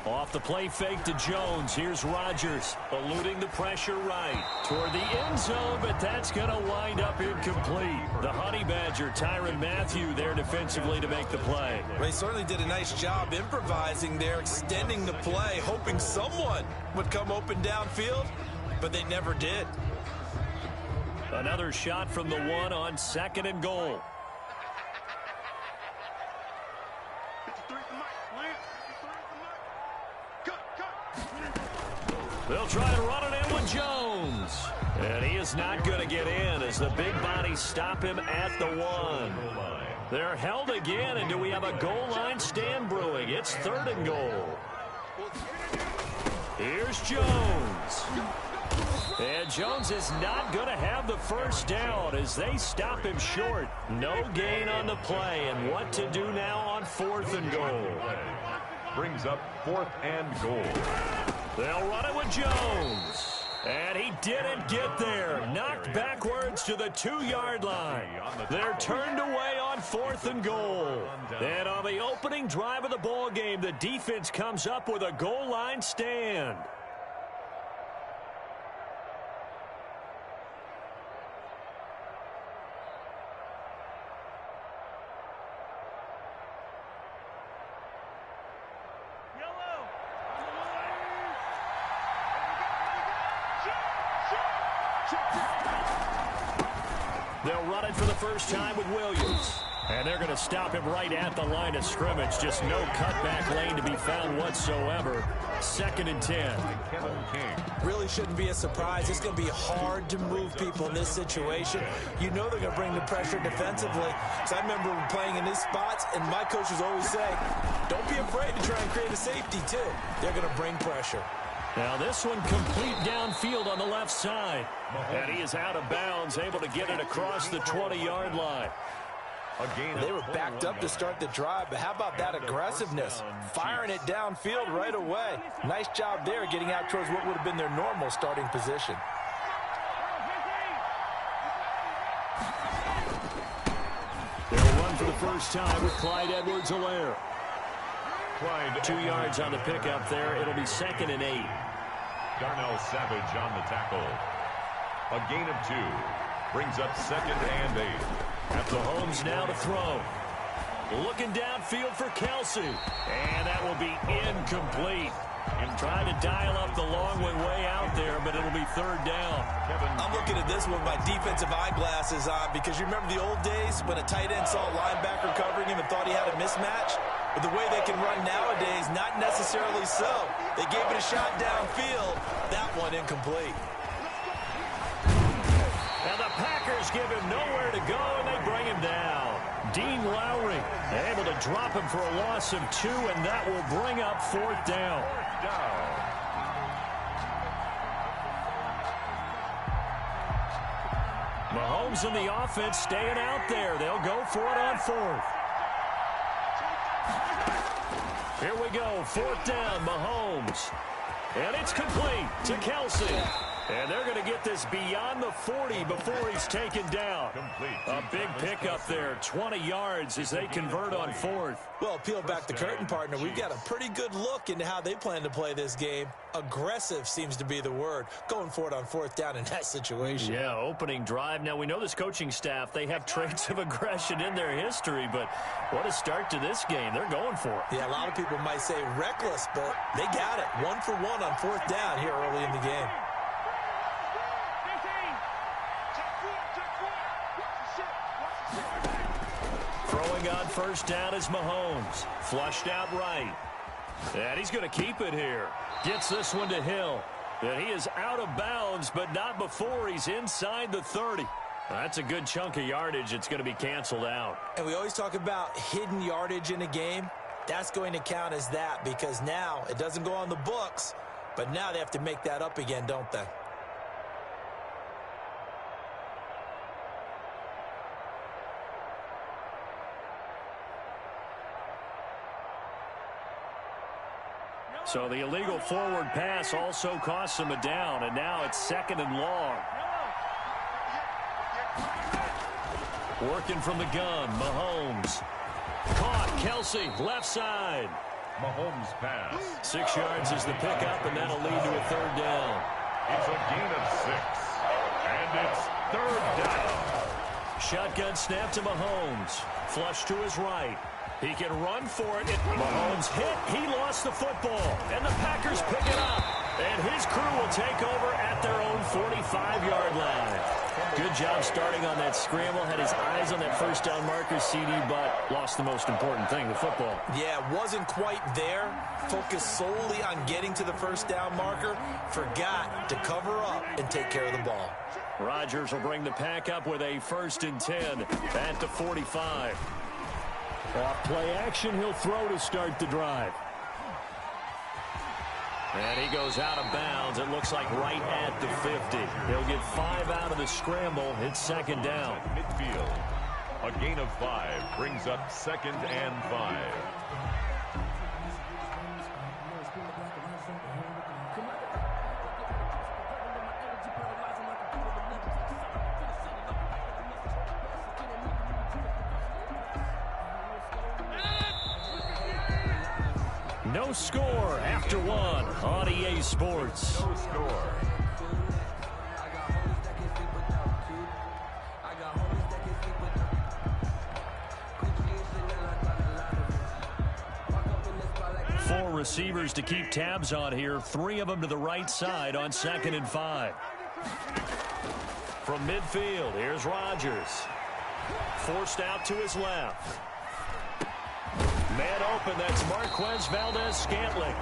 Off the play fake to Jones. Here's Rodgers eluding the pressure right toward the end zone, but that's going to wind up incomplete. The Honey Badger, Tyrann Mathieu, there defensively to make the play. They certainly did a nice job improvising there, extending the play, hoping someone would come open downfield, but they never did. Another shot from the 1 on 2nd and goal. They'll try and run it in with Jones. And he is not going to get in as the big bodies stop him at the 1. They're held again, and do we have a goal line stand brewing? It's 3rd and goal. Here's Jones. And Jones is not going to have the first down as they stop him short. No gain on the play, and what to do now on 4th and goal. Brings up 4th and goal. They'll run it with Jones. And he didn't get there. Knocked backwards to the 2-yard line. They're turned away on 4th and goal. And on the opening drive of the ball game, the defense comes up with a goal line stand. They'll run it for the first time with Williams. And they're going to stop him right at the line of scrimmage. Just no cutback lane to be found whatsoever. 2nd and 10. Really shouldn't be a surprise. It's going to be hard to move people in this situation. You know they're going to bring the pressure defensively. So I remember playing in these spots, and my coaches always say, don't be afraid to try and create a safety, too. They're going to bring pressure. Now this one complete downfield on the left side. And he is out of bounds, able to get it across the 20-yard line. They were backed up to start the drive, but how about that aggressiveness? Firing it downfield right away. Nice job there getting out towards what would have been their normal starting position. They'll run for the first time with Clyde Edwards-Helaire. 2 yards on the pickup there. It'll be 2nd and 8. Darnell Savage on the tackle. A gain of 2. Brings up 2nd and 8. Mahomes now to throw. Looking downfield for Kelsey. And that will be incomplete. Trying to dial up the long way out there, but it'll be 3rd down. I'm looking at this with my defensive eyeglasses on because you remember the old days when a tight end saw a linebacker covering him and thought he had a mismatch? But the way they can run nowadays, not necessarily so. They gave it a shot downfield. That one incomplete. And the Packers give him nowhere to go, and they bring him down. Dean Lowry able to drop him for a loss of 2, and that will bring up 4th down. Mahomes and the offense staying out there. They'll go for it on 4th. Here we go, 4th down, Mahomes. And it's complete to Kelsey. And they're going to get this beyond the 40 before he's taken down. A big pickup there, 20 yards as they convert on 4th. Well, peel back the curtain, partner. We've got a pretty good look into how they plan to play this game. Aggressive seems to be the word. Going for it on 4th down in that situation. Yeah, opening drive. Now, we know this coaching staff, they have traits of aggression in their history, but what a start to this game. They're going for it. Yeah, a lot of people might say reckless, but they got it. 1 for 1 on 4th down here early in the game. Throwing on 1st down is Mahomes. Flushed out right. And he's going to keep it here. Gets this one to Hill. And he is out of bounds, but not before he's inside the 30. That's a good chunk of yardage. It's going to be canceled out. And we always talk about hidden yardage in a game. That's going to count as that because now it doesn't go on the books, but now they have to make that up again, don't they? So the illegal forward pass also costs him a down, and now it's 2nd and long. Working from the gun, Mahomes. Caught, Kelsey, left side. Mahomes pass. 6 yards is the pickup, and that'll lead to a 3rd down. It's a gain of 6. And it's 3rd down. Shotgun snap to Mahomes. Flush to his right. He can run for it. Mahomes hit. He lost the football. And the Packers pick it up. And his crew will take over at their own 45-yard line. Good job starting on that scramble. Had his eyes on that first down marker, CD, but lost the most important thing, the football. Yeah, wasn't quite there. Focused solely on getting to the first down marker. Forgot to cover up and take care of the ball. Rodgers will bring the pack up with a 1st and 10 at the 45. Off play action, he'll throw to start the drive. And he goes out of bounds. It looks like right at the 50. He'll get 5 out of the scramble. It's 2nd down. Midfield. A gain of 5 brings up 2nd and 5. No score after 1 on EA Sports. No score. Four receivers to keep tabs on here. 3 of them to the right side on 2nd and 5. From midfield, here's Rodgers. Forced out to his left. Man open, that's Marquez Valdez-Scantling.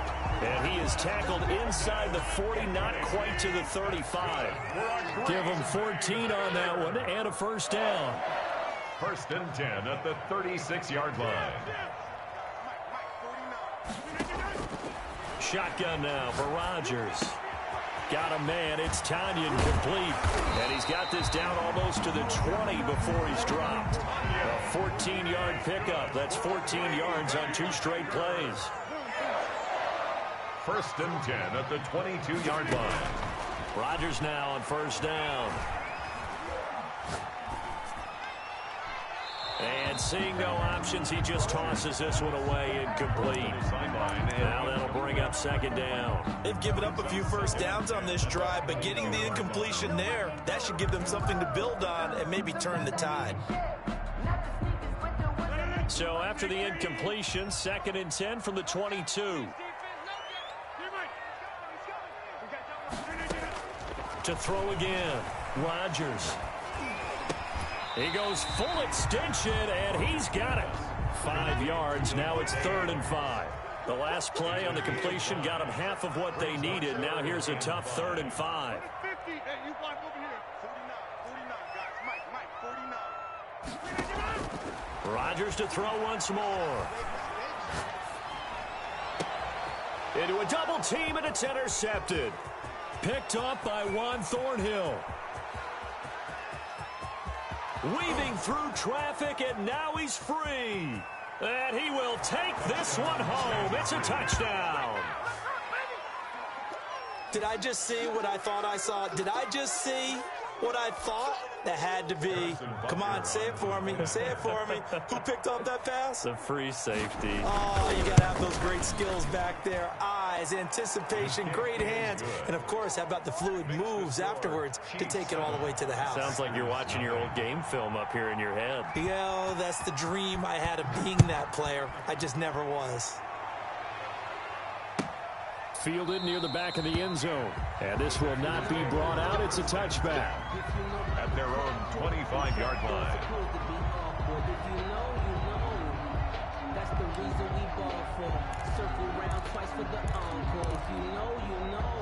And he is tackled inside the 40, not quite to the 35. Give him 14 on that one and a 1st down. 1st and 10 at the 36-yard line. Shotgun now for Rodgers. Got a man. It's Tanyan complete. And he's got this down almost to the 20 before he's dropped. A 14-yard pickup. That's 14 yards on 2 straight plays. 1st and 10 at the 22-yard line. Rodgers now on 1st down. And seeing no options, he just tosses this one away incomplete. Now that'll bring up 2nd down. They've given up a few 1st downs on this drive, but getting the incompletion there, that should give them something to build on and maybe turn the tide. So after the incompletion, 2nd and 10 from the 22. To throw again, Rodgers. He goes full extension, and he's got it. 5 yards. Now it's 3rd and 5. The last play on the completion got them half of what they needed. Now here's a tough 3rd and 5. Rodgers to throw once more. Into a double team, and it's intercepted. Picked up by Juan Thornhill. Weaving through traffic, and now he's free. And he will take this one home. It's a touchdown. Did I just see what I thought I saw? Did I just see what I thought? That had to be. Come on, say it for me. Say it for me. Who picked up that pass? The free safety. Oh, you got to have those great skills back there. Eyes, anticipation, great hands. And, of course, how about the fluid moves afterwards to take it all the way to the house? Sounds like you're watching your old game film up here in your head. Yeah, that's the dream I had of being that player. I just never was. Fielded near the back of the end zone. And this will not be brought out. It's a touchback. At their own 25-yard line. That's the reason we ball for. Circle round twice for the encore. If you know, you know.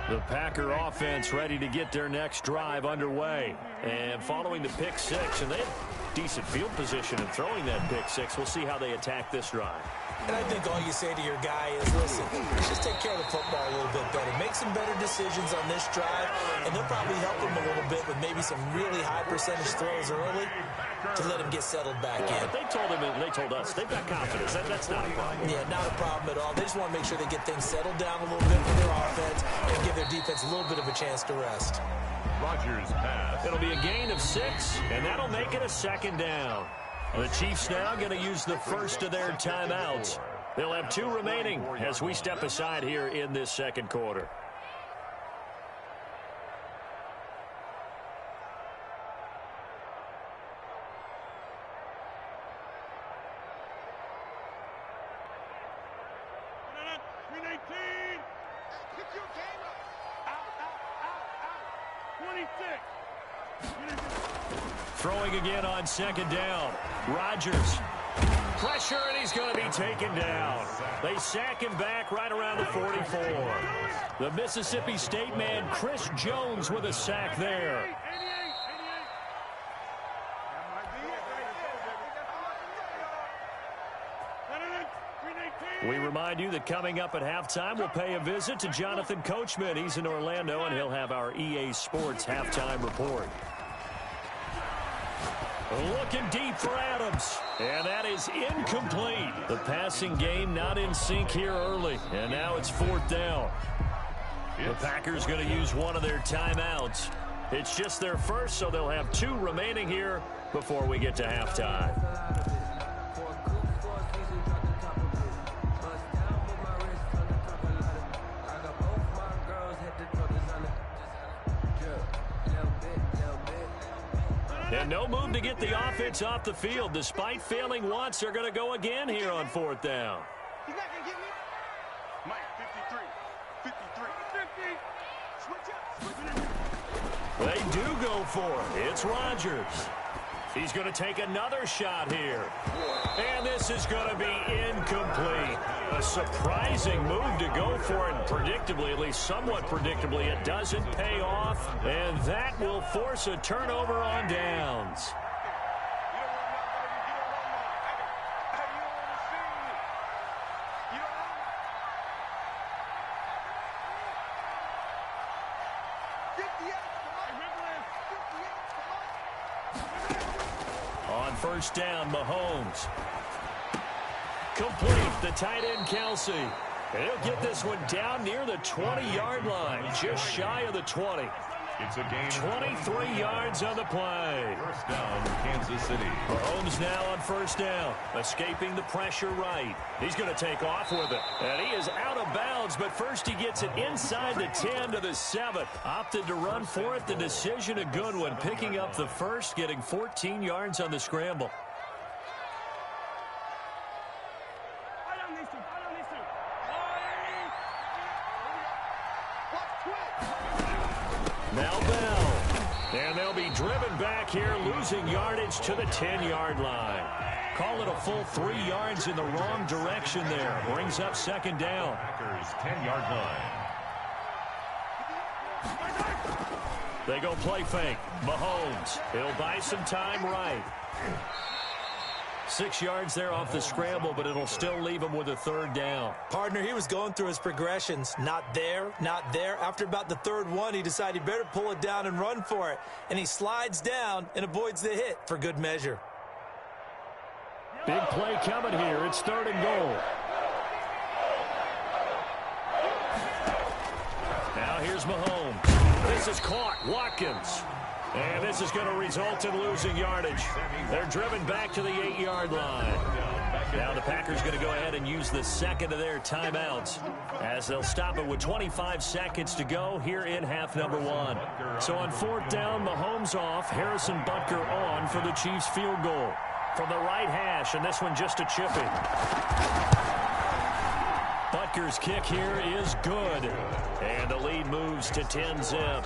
The Packer offense ready to get their next drive underway. And following the pick six, and they have decent field position in throwing that pick six. We'll see how they attack this drive. And I think all you say to your guy is, listen, let's just take care of the football a little bit better. Make some better decisions on this drive, and they'll probably help him a little bit with maybe some really high percentage throws early to let him get settled back in. But they told him, and they told us, they've got confidence. That's not a problem. Yeah, not a problem at all. They just want to make sure they get things settled down a little bit for their offense and give their defense a little bit of a chance to rest. Rodgers pass. It'll be a gain of 6, and that'll make it a 2nd down. The Chiefs now going to use the first of their timeouts. They'll have 2 remaining as we step aside here in this second quarter. Throwing again on second down. Rodgers. Pressure, and he's going to be taken down. They sack him back right around the 44. The Mississippi State man, Chris Jones, with a sack there. We remind you that coming up at halftime, we'll pay a visit to Jonathan Coachman. He's in Orlando, and he'll have our EA Sports halftime report. Looking deep for Adams, and that is incomplete. The passing game not in sync here early, and now it's fourth down. The Packers going to use one of their timeouts. It's just their first, so they'll have two remaining here before we get to halftime. And no move to get the offense off the field. Despite failing once, they're going to go again here on fourth down. He's not going to get me. Mike, 53. 50. Switch up. They do go for it. It's Rodgers. He's going to take another shot here. And this is going to be incomplete. A surprising move to go for it. Predictably, at least somewhat predictably, it doesn't pay off. And that will force a turnover on downs. On first down, Mahomes. Complete, the tight end, Kelsey. And he'll get this one down near the 20-yard line, just shy of the 20. It's a gain. 23 yards on the play. First down, Kansas City. Mahomes now on first down, escaping the pressure right. He's going to take off with it. And he is out of bounds, but first he gets it inside the 10 to the 7. Opted to run for it. The decision a good one. Picking up the first, getting 14 yards on the scramble. Now Bell. And they'll be driven back here, losing yardage to the 10-yard line. Call it a full 3 yards in the wrong direction there. Brings up second down. Packers 10-yard line. They go play fake. Mahomes. He'll buy some time right. 6 yards there off the scramble, but it'll still leave him with a third down. Partner, he was going through his progressions. Not there, not there. After about the third one, he decided he better pull it down and run for it. And he slides down and avoids the hit for good measure. Big play coming here. It's third and goal. Now here's Mahomes. This is caught. Watkins. And this is going to result in losing yardage. They're driven back to the 8-yard line. Now the Packers going to go ahead and use the second of their timeouts as they'll stop it with 25 seconds to go here in half number one. So on fourth down, Mahomes off, Harrison Butker on for the Chiefs field goal. From the right hash, and this one just a chipping. Butker's kick here is good. And the lead moves to 10-zip.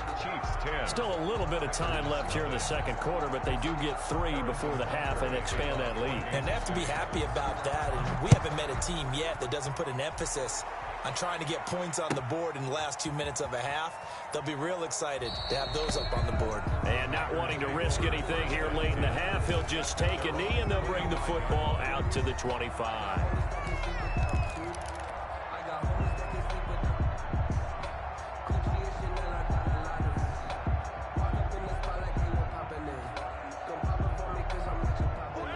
Still a little bit of time left here in the second quarter, but they do get 3 before the half and expand that lead. And they have to be happy about that. And we haven't met a team yet that doesn't put an emphasis on trying to get points on the board in the last 2 minutes of a half. They'll be real excited to have those up on the board. And not wanting to risk anything here late in the half, he'll just take a knee and they'll bring the football out to the 25.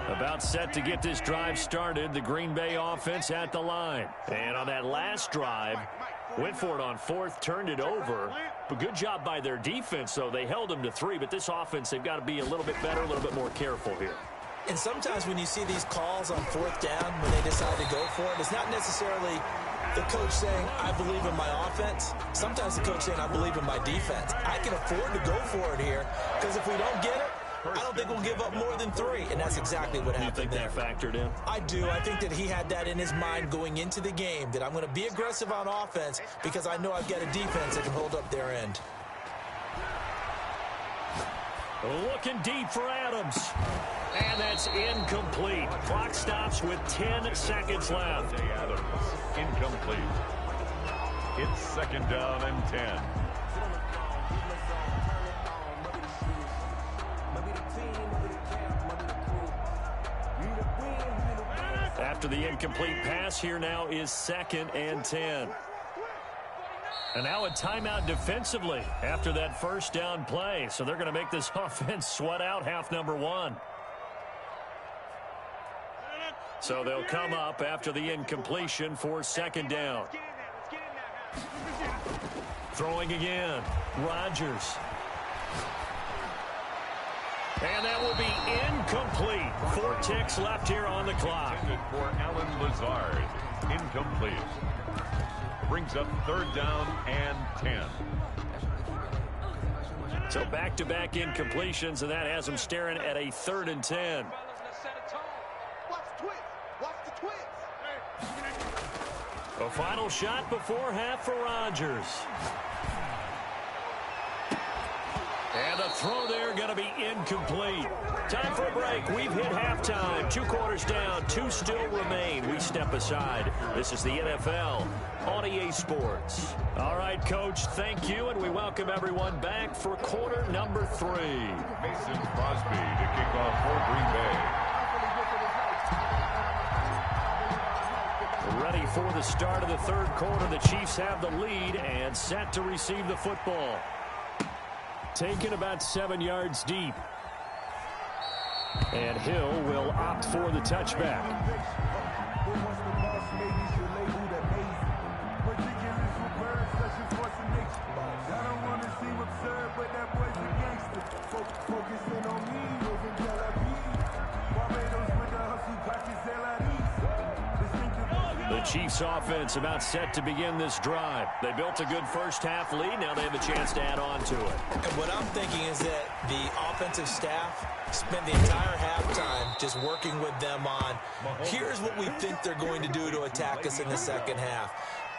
About set to get this drive started, the Green Bay offense at the line. And on that last drive, went for it on fourth, turned it over. But good job by their defense, though. They held them to 3, but this offense, they've got to be a little bit better, a little bit more careful here. And sometimes when you see these calls on fourth down, when they decide to go for it, it's not necessarily the coach saying, I believe in my offense. Sometimes the coach saying, I believe in my defense. I can afford to go for it here because if we don't get it, I don't think we'll give up more than 3, and that's exactly what happened there. You think that factored in? I do. I think that he had that in his mind going into the game, that I'm going to be aggressive on offense because I know I've got a defense that can hold up their end. Looking deep for Adams. And that's incomplete. Clock stops with 10 seconds left. Adams, incomplete. It's second down and 10. After the incomplete pass, here now is second and 10. And now a timeout defensively after that first down play. So they're going to make this offense sweat out half number 1. So they'll come up after the incompletion for second down. Throwing again. Rodgers. And that will be incomplete. 4 ticks left here on the clock. For Alan Lazard. Incomplete. Brings up third down and 10. So back-to-back incompletions, and that has them staring at a 3rd and 10. A final shot before half for Rodgers. And the throw there going to be incomplete. Time for a break. We've hit halftime. 2 quarters down. 2 still remain. We step aside. This is the NFL on EA Sports. All right, Coach, thank you, and we welcome everyone back for quarter number 3. Mason Crosby to kick off for Green Bay. Ready for the start of the 3rd quarter. The Chiefs have the lead and set to receive the football. Taken about 7 yards deep. And Hill will opt for the touchback. The Chiefs offense about set to begin this drive. They built a good first half lead. Now they have a chance to add on to it. And what I'm thinking is that the offensive staff spent the entire halftime just working with them on, here's what we think they're going to do to attack us in the second half.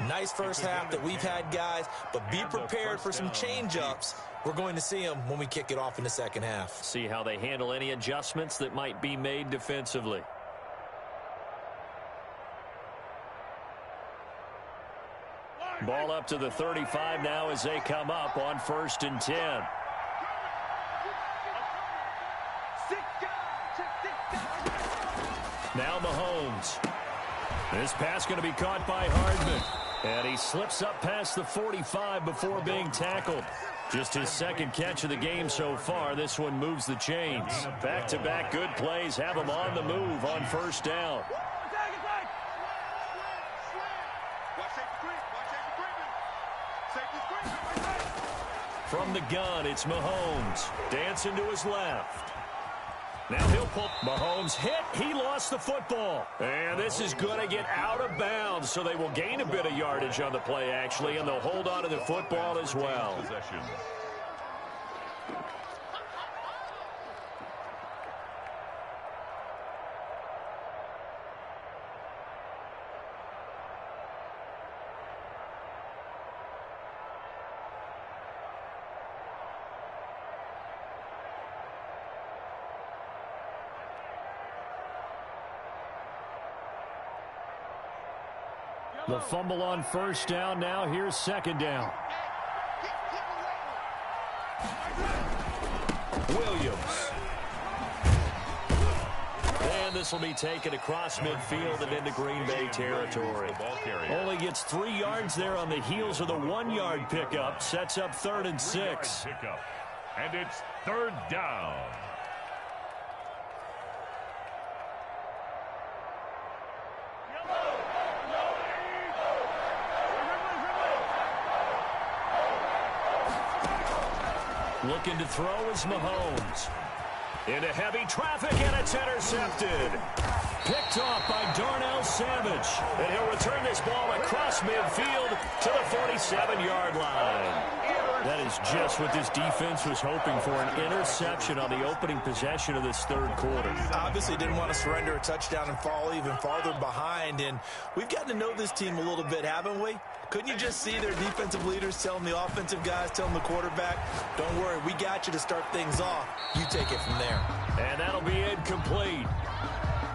Nice first half that we've had, guys, but be prepared for some change-ups. We're going to see them when we kick it off in the second half. See how they handle any adjustments that might be made defensively. Ball up to the 35 now as they come up on 1st and 10. Now Mahomes. This pass going to be caught by Hardman. And he slips up past the 45 before being tackled. Just his 2nd catch of the game so far. This one moves the chains. Back-to-back good plays have him on the move on 1st down. From the gun, it's Mahomes. Dancing to his left. Now he'll pull. Mahomes hit. He lost the football. And this is going to get out of bounds, so they will gain a bit of yardage on the play, actually, and they'll hold on to the football as well. The fumble on 1st down. Now here's 2nd down. Williams. And this will be taken across midfield and into Green Bay territory. Only gets 3 yards there on the heels of the 1-yard pickup. Sets up 3rd and 6. And it's 3rd down. Looking to throw is Mahomes. Into heavy traffic, and it's intercepted. Picked off by Darnell Savage. And he'll return this ball across midfield to the 47-yard line. That is just what this defense was hoping for, an interception on the opening possession of this third quarter. Obviously didn't want to surrender a touchdown and fall even farther behind, and we've gotten to know this team a little bit, haven't we? Couldn't you just see their defensive leaders telling the offensive guys, telling the quarterback, don't worry, we got you to start things off. You take it from there. And that'll be incomplete.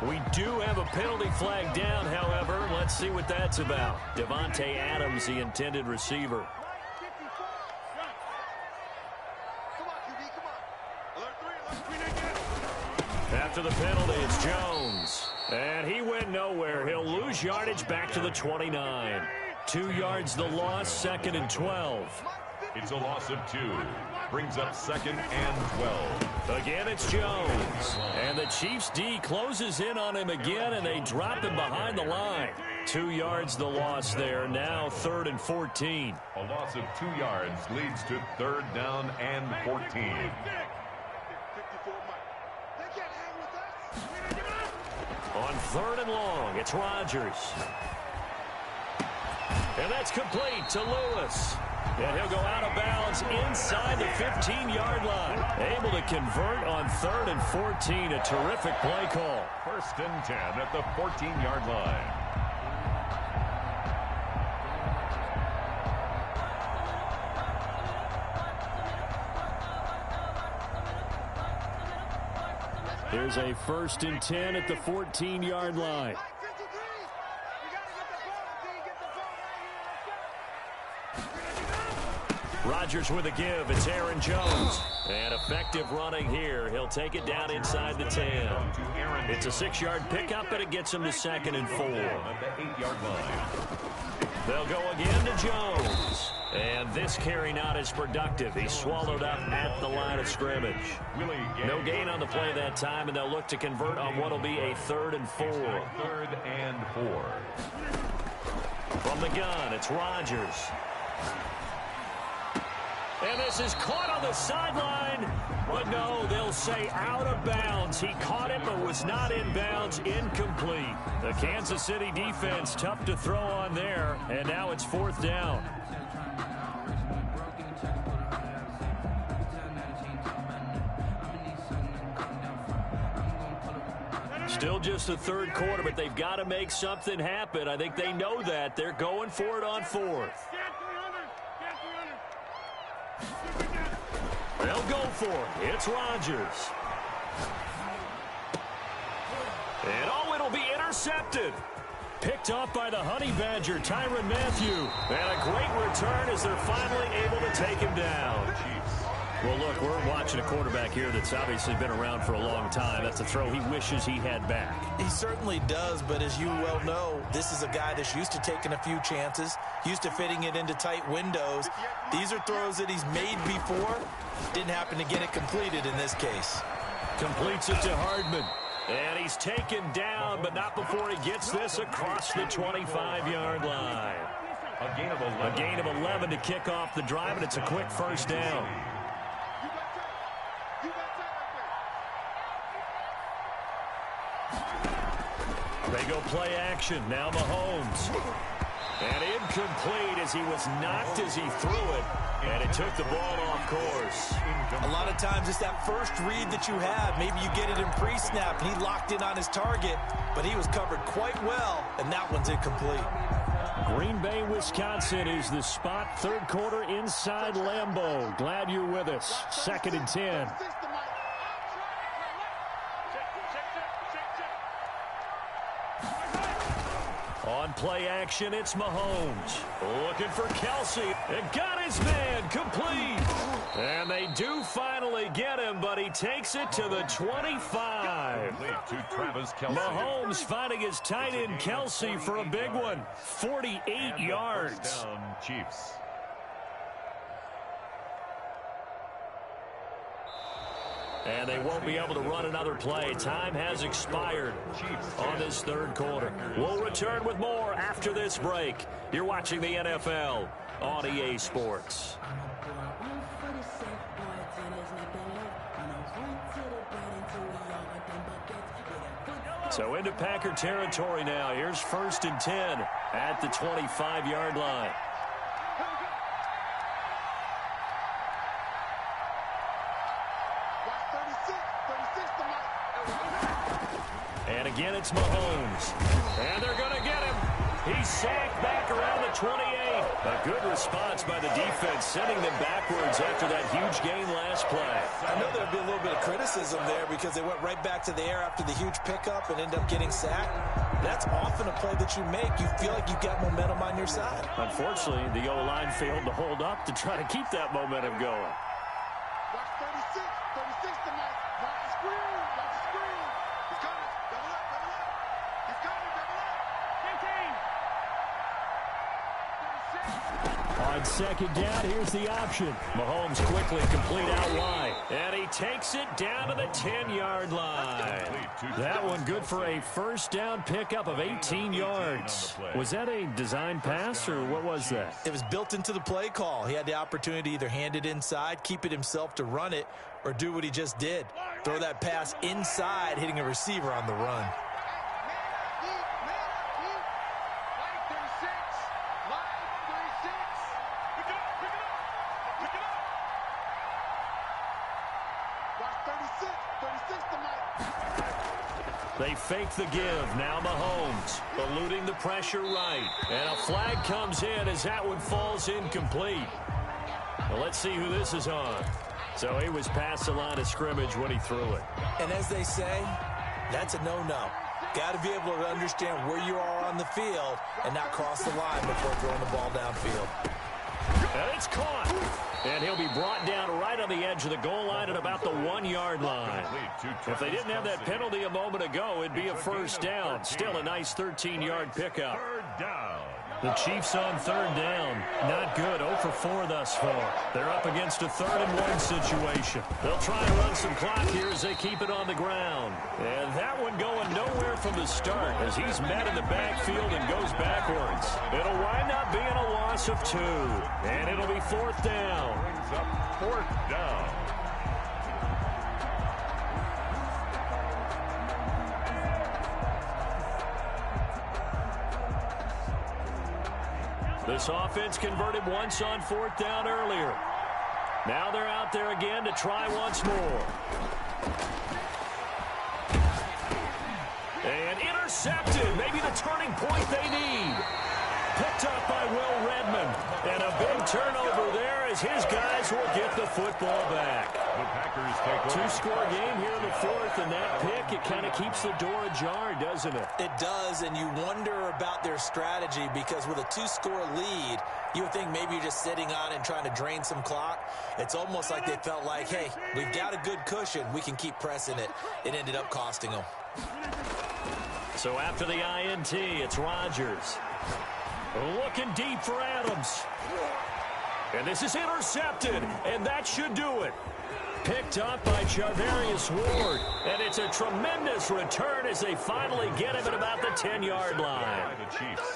We do have a penalty flag down, however. Let's see what that's about. Devontae Adams, the intended receiver. After the penalty, it's Jones. And he went nowhere. He'll lose yardage back to the 29. 2 yards the loss, 2nd and 12. It's a loss of 2. Brings up 2nd and 12. Again, it's Jones. And the Chiefs' D closes in on him again, and they drop him behind the line. 2 yards the loss there. Now 3rd and 14. A loss of 2 yards leads to 3rd down and 14. On 3rd and long, it's Rodgers. And that's complete to Lewis. And he'll go out of bounds inside the 15-yard line. Able to convert on 3rd and 14. A terrific play call. 1st and 10 at the 14-yard line. Here's a 1st and 10 at the 14-yard line. Rodgers with a give. It's Aaron Jones. And effective running here. He'll take it down inside the 10. It's a 6-yard pickup, and it gets him to 2nd and 4. At the 8-yard line. They'll go again to Jones. And this carry not as productive. He's swallowed up at the line of scrimmage. No gain on the play that time, and they'll look to convert on what will be a 3rd and 4. 3rd and 4. From the gun, it's Rodgers. And this is caught on the sideline. But no, they'll say out of bounds. He caught it but was not in bounds. Incomplete. The Kansas City defense tough to throw on there. And now it's 4th down. Still just the 3rd quarter, but they've got to make something happen. I think they know that. They're going for it on 4th. They'll go for it. It's Rodgers. And oh, it'll be intercepted. Picked off by the Honey Badger, Tyrann Mathieu. And a great return as they're finally able to take him down. Well, look, we're watching a quarterback here that's obviously been around for a long time. That's a throw he wishes he had back. He certainly does, but as you well know, this is a guy that's used to taking a few chances, used to fitting it into tight windows. These are throws that he's made before. Didn't happen to get it completed in this case. Completes it to Hardman. And he's taken down, but not before he gets this across the 25-yard line. A gain of 11. A gain of 11 to kick off the drive, and it's a quick 1st down. They go play action. Now Mahomes. And incomplete as he was knocked as he threw it. And it took the ball off course. A lot of times it's that first read that you have. Maybe you get it in pre-snap, and he locked in on his target, but he was covered quite well, and that one's incomplete. Green Bay, Wisconsin is the spot. 3rd quarter inside Lambeau. Glad you're with us. 2nd and 10. On play action, it's Mahomes. Looking for Kelsey. And got his man complete. And they do finally get him, but he takes it to the 25. To Travis Kelce. Mahomes finding his tight end Kelsey for a big one. 48 yards. Down, Chiefs. And they won't be able to run another play. Time has expired on this 3rd quarter. We'll return with more after this break. You're watching the NFL on EA Sports. So into Packer territory now. Here's 1st and 10 at the 25-yard line. again, it's Mahomes. And they're going to get him. He's sacked back around the 28. A good response by the defense, sending them backwards after that huge gain last play. I know there'd be a little bit of criticism there because they went right back to the air after the huge pickup and ended up getting sacked. That's often a play that you make. You feel like you've got momentum on your side. Unfortunately, the O-line failed to hold up to try to keep that momentum going. Watch 36. 36 tonight. Watch the screen. Watch the screen. He's coming. Double up. Double up. He's coming. Double up. 15. 36. On second down, here's the option. Mahomes quickly complete out wide. And he takes it down to the 10-yard line. That one good for a first down pickup of 18 yards. Was that a design pass, or what was that? It was built into the play call. He had the opportunity to either hand it inside, keep it himself to run it, or do what he just did. Throw that pass inside, hitting a receiver on the run. They fake the give. Now Mahomes eluding the pressure right. And a flag comes in as that one falls incomplete. Well, let's see who this is on. So he was past the line of scrimmage when he threw it. And as they say, that's a no-no. Got to be able to understand where you are on the field and not cross the line before throwing the ball downfield. And it's caught. And he'll be brought down right on the edge of the goal line at about the 1-yard line. If they didn't have that penalty a moment ago, it'd be a first down. Still a nice 13-yard pickup. The Chiefs on third down. Not good. 0 for 4 thus far. They're up against a 3rd-and-1 situation. They'll try and run some clock here as they keep it on the ground. And that one going nowhere from the start as he's met in the backfield and goes backwards. It'll wind up being a loss of 2. And it'll be 4th down. Brings up 4th down. This offense converted once on 4th down earlier. Now they're out there again to try once more. And intercepted. Maybe the turning point they need. Picked up by Will Redmond. And a big turnover there as his guys will get the football back. The Packers take over. 2-score game here in the 4th, and that pick, it kind of keeps the door ajar, doesn't it? It does, and you wonder about their strategy because with a 2-score lead, you would think maybe you're just sitting on and trying to drain some clock. It's almost like they felt like, hey, we've got a good cushion. We can keep pressing it. It ended up costing them. So after the INT, it's Rodgers. Looking deep for Adams. And this is intercepted, and that should do it. Picked up by Charvarius Ward. And it's a tremendous return as they finally get him at about the 10-yard line.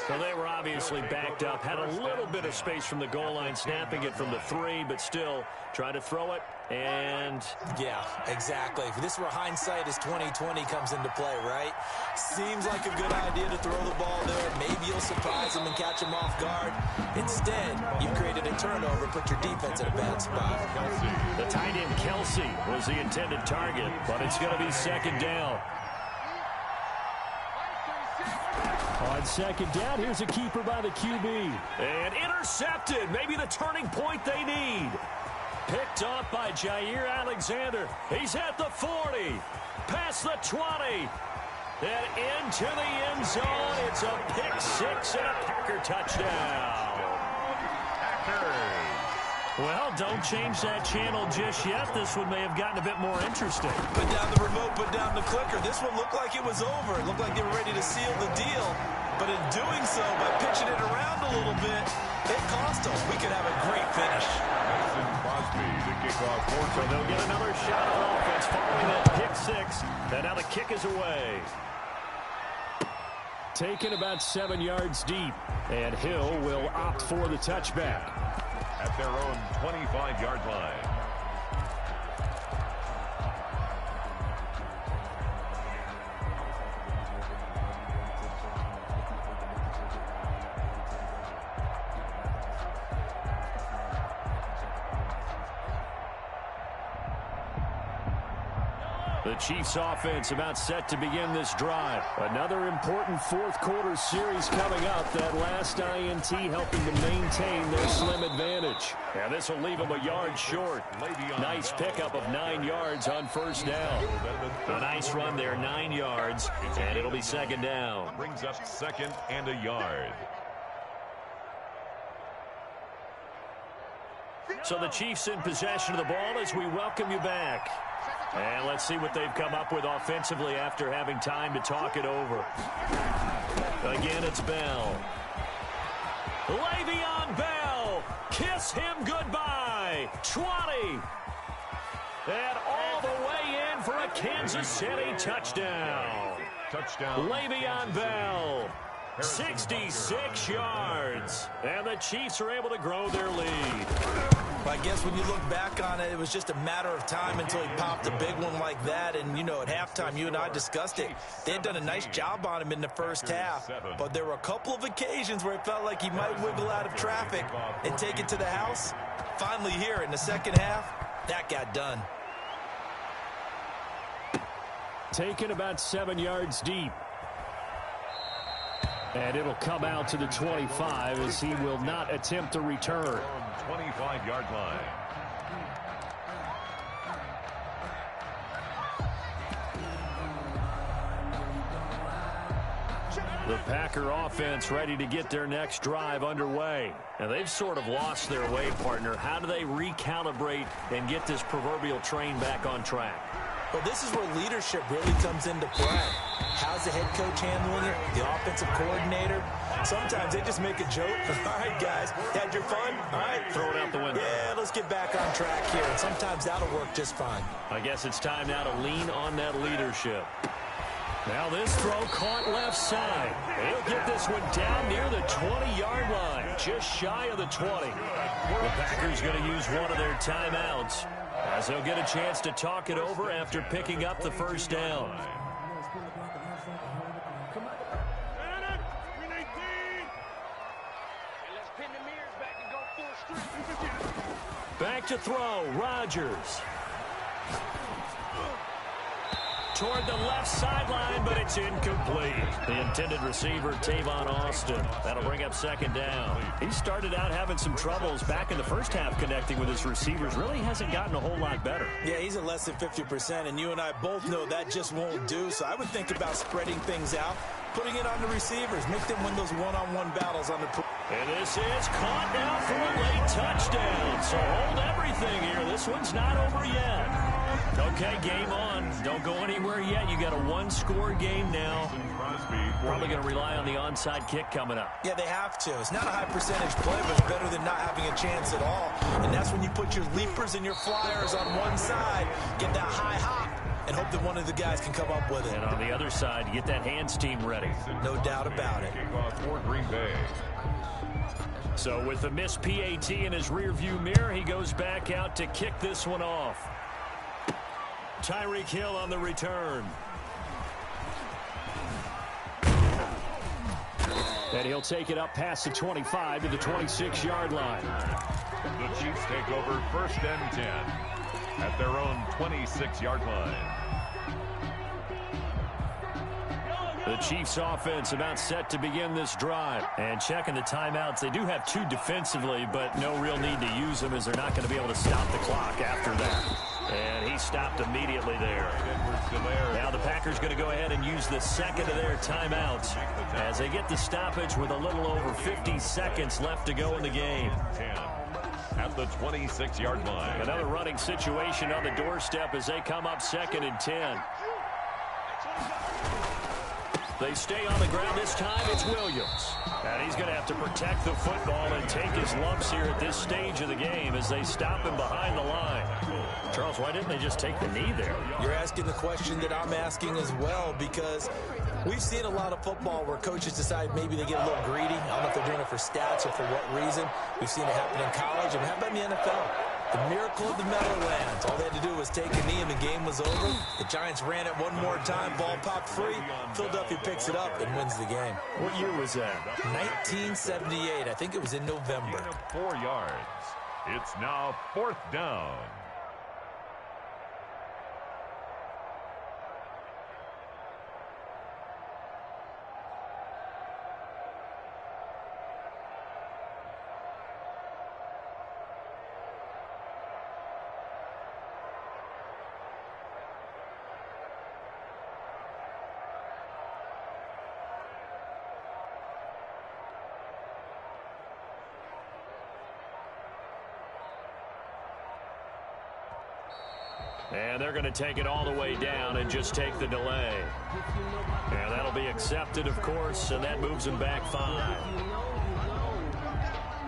So they were obviously backed up. Had a little bit of space from the goal line, snapping it from the 3, but still trying to throw it. And yeah, exactly. If this were hindsight as 2020 comes into play, right? Seems like a good idea to throw the ball there. Maybe you'll surprise them and catch them off guard. Instead, you've created a turnover, put your defense in a bad spot. The tight end Kelsey was the intended target, but it's going to be 2nd down. On second down, here's a keeper by the QB. And intercepted. Maybe the turning point they need. Picked up by Jair Alexander. He's at the 40. Past the 20. And into the end zone. It's a pick 6 and a Packer touchdown. Packers. Well, don't change that channel just yet. This one may have gotten a bit more interesting. Put down the remote, put down the clicker. This one looked like it was over. It looked like they were ready to seal the deal. But in doing so, by pitching it around a little bit, it cost them. We could have a great finish. Crosby to kick off. So they'll get another shot of offense following that pick 6. And now the kick is away. Taken about 7 yards deep. And Hill will opt for the touchback. At their own 25-yard line. The Chiefs offense about set to begin this drive. Another important fourth quarter series coming up. That last INT helping to maintain their slim advantage. And this will leave them a yard short. Nice pickup of 9 yards on first down. A nice run there, 9 yards, and it'll be second down. Brings up second and a yard. So the Chiefs in possession of the ball as we welcome you back. And let's see what they've come up with offensively after having time to talk it over. Again, it's Bell. Le'Veon Bell. Kiss him goodbye. 20. And all the way in for a Kansas City touchdown. Touchdown. Le'Veon Bell. 66 yards. And the Chiefs are able to grow their lead. I guess when you look back on it, it was just a matter of time until he popped a big one like that. And, you know, at halftime, you and I discussed it. They had done a nice job on him in the first half. But there were a couple of occasions where it felt like he might wiggle out of traffic and take it to the house. Finally here in the second half, that got done. Taken about 7 yards deep. And it'll come out to the 25 as he will not attempt a return. 25-yard line. The Packer offense ready to get their next drive underway. And they've sort of lost their way, partner. How do they recalibrate and get this proverbial train back on track? Well, this is where leadership really comes into play. How's the head coach handling it? The offensive coordinator? Sometimes they just make a joke. All right, guys, had your fun? All right. Throw it out the window. Yeah, let's get back on track here. And sometimes that'll work just fine. I guess it's time now to lean on that leadership. Now this throw caught left side. He'll get this one down near the 20-yard line, just shy of the 20. The Packers going to use one of their timeouts as they'll get a chance to talk it over after picking up the first down. Back to throw, Rodgers. Toward the left sideline, but it's incomplete. The intended receiver, Tavon Austin. That'll bring up second down. He started out having some troubles back in the first half connecting with his receivers. Really hasn't gotten a whole lot better. Yeah, he's at less than 50%, and you and I both know that just won't do. So I would think about spreading things out, putting it on the receivers, make them win those one-on-one battles on the... And this is caught now for a late touchdown. So hold everything here. This one's not over yet. Okay, game on. Don't go anywhere yet. You got a one-score game now. Probably going to rely on the onside kick coming up. Yeah, they have to. It's not a high-percentage play, but it's better than not having a chance at all. And that's when you put your leapers and your flyers on one side, get that high hop, and hope that one of the guys can come up with it. And on the other side, get that hands team ready. No doubt about it. For Green Bay. So with the missed PAT in his rearview mirror, he goes back out to kick this one off. Tyreek Hill on the return. And he'll take it up past the 25 to the 26-yard line. The Chiefs take over first and 10 at their own 26-yard line. The Chiefs offense about set to begin this drive. And checking the timeouts, they do have 2 defensively, but no real need to use them as they're not going to be able to stop the clock after that. And he stopped immediately there. Now the Packers going to go ahead and use the second of their timeouts as they get the stoppage with a little over 50 seconds left to go in the game. 10 at the 26-yard line. Another running situation on the doorstep as they come up second and 10. They stay on the ground this time. It's Williams. And he's going to have to protect the football and take his lumps here at this stage of the game as they stop him behind the line. Charles, why didn't they just take the knee there? You're asking the question that I'm asking as well, because we've seen a lot of football where coaches decide maybe they get a little greedy. I don't know if they're doing it for stats or for what reason. We've seen it happen in college. And how about in the NFL? The miracle of the Meadowlands. All they had to do was take a knee and the game was over. The Giants ran it one more time. Ball popped free. Philadelphia picks it up and wins the game. What year was that? 1978. I think it was in November. 4 yards. It's now 4th down. And they're going to take it all the way down and just take the delay. And that'll be accepted, of course, and that moves them back 5.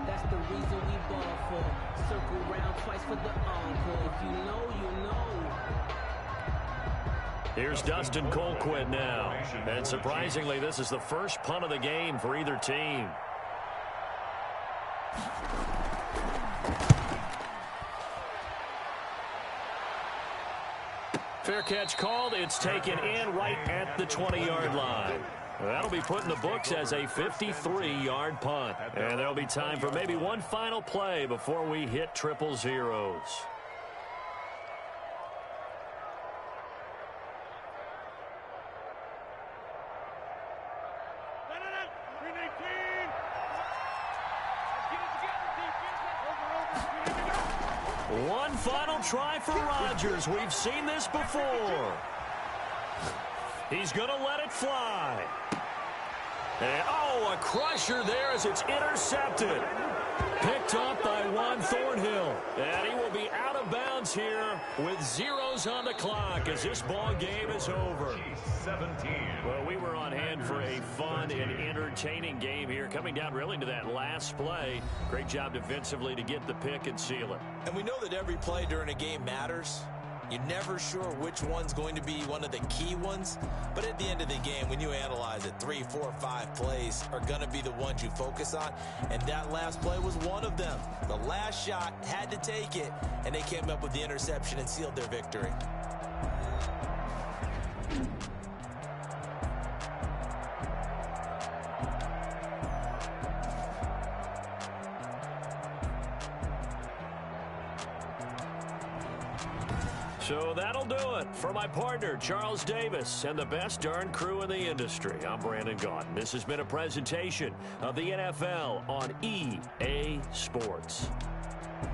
That's the reason we ball for. Circle round twice for the encore. If you know, you know. Here's Dustin Colquitt now. And surprisingly, this is the first punt of the game for either team. Fair catch called. It's taken in right at the 20-yard line. That'll be put in the books as a 53-yard punt. And there'll be time for maybe one final play before we hit triple zeros. One final try for Rodgers. We've seen this before. He's going to let it fly. And, oh, a crusher there as it's intercepted. Picked up by Juan Thornhill. And he will be out of bounds here with zeros on the clock as this ball game is over. 17. Well, we were on hand for a fun and entertaining game here. Coming down really to that last play. Great job defensively to get the pick and seal it. And we know that every play during a game matters. You're never sure which one's going to be one of the key ones. But at the end of the game, when you analyze it, 3, 4, 5 plays are going to be the ones you focus on. And that last play was one of them. The last shot had to take it, and they came up with the interception and sealed their victory. So that'll do it for my partner, Charles Davis, and the best darn crew in the industry. I'm Brandon Gaudin. This has been a presentation of the NFL on EA Sports.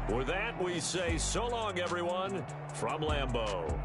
With that, we say so long, everyone, from Lambeau.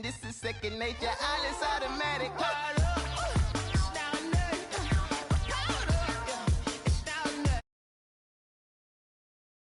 This is second nature. All is automatic.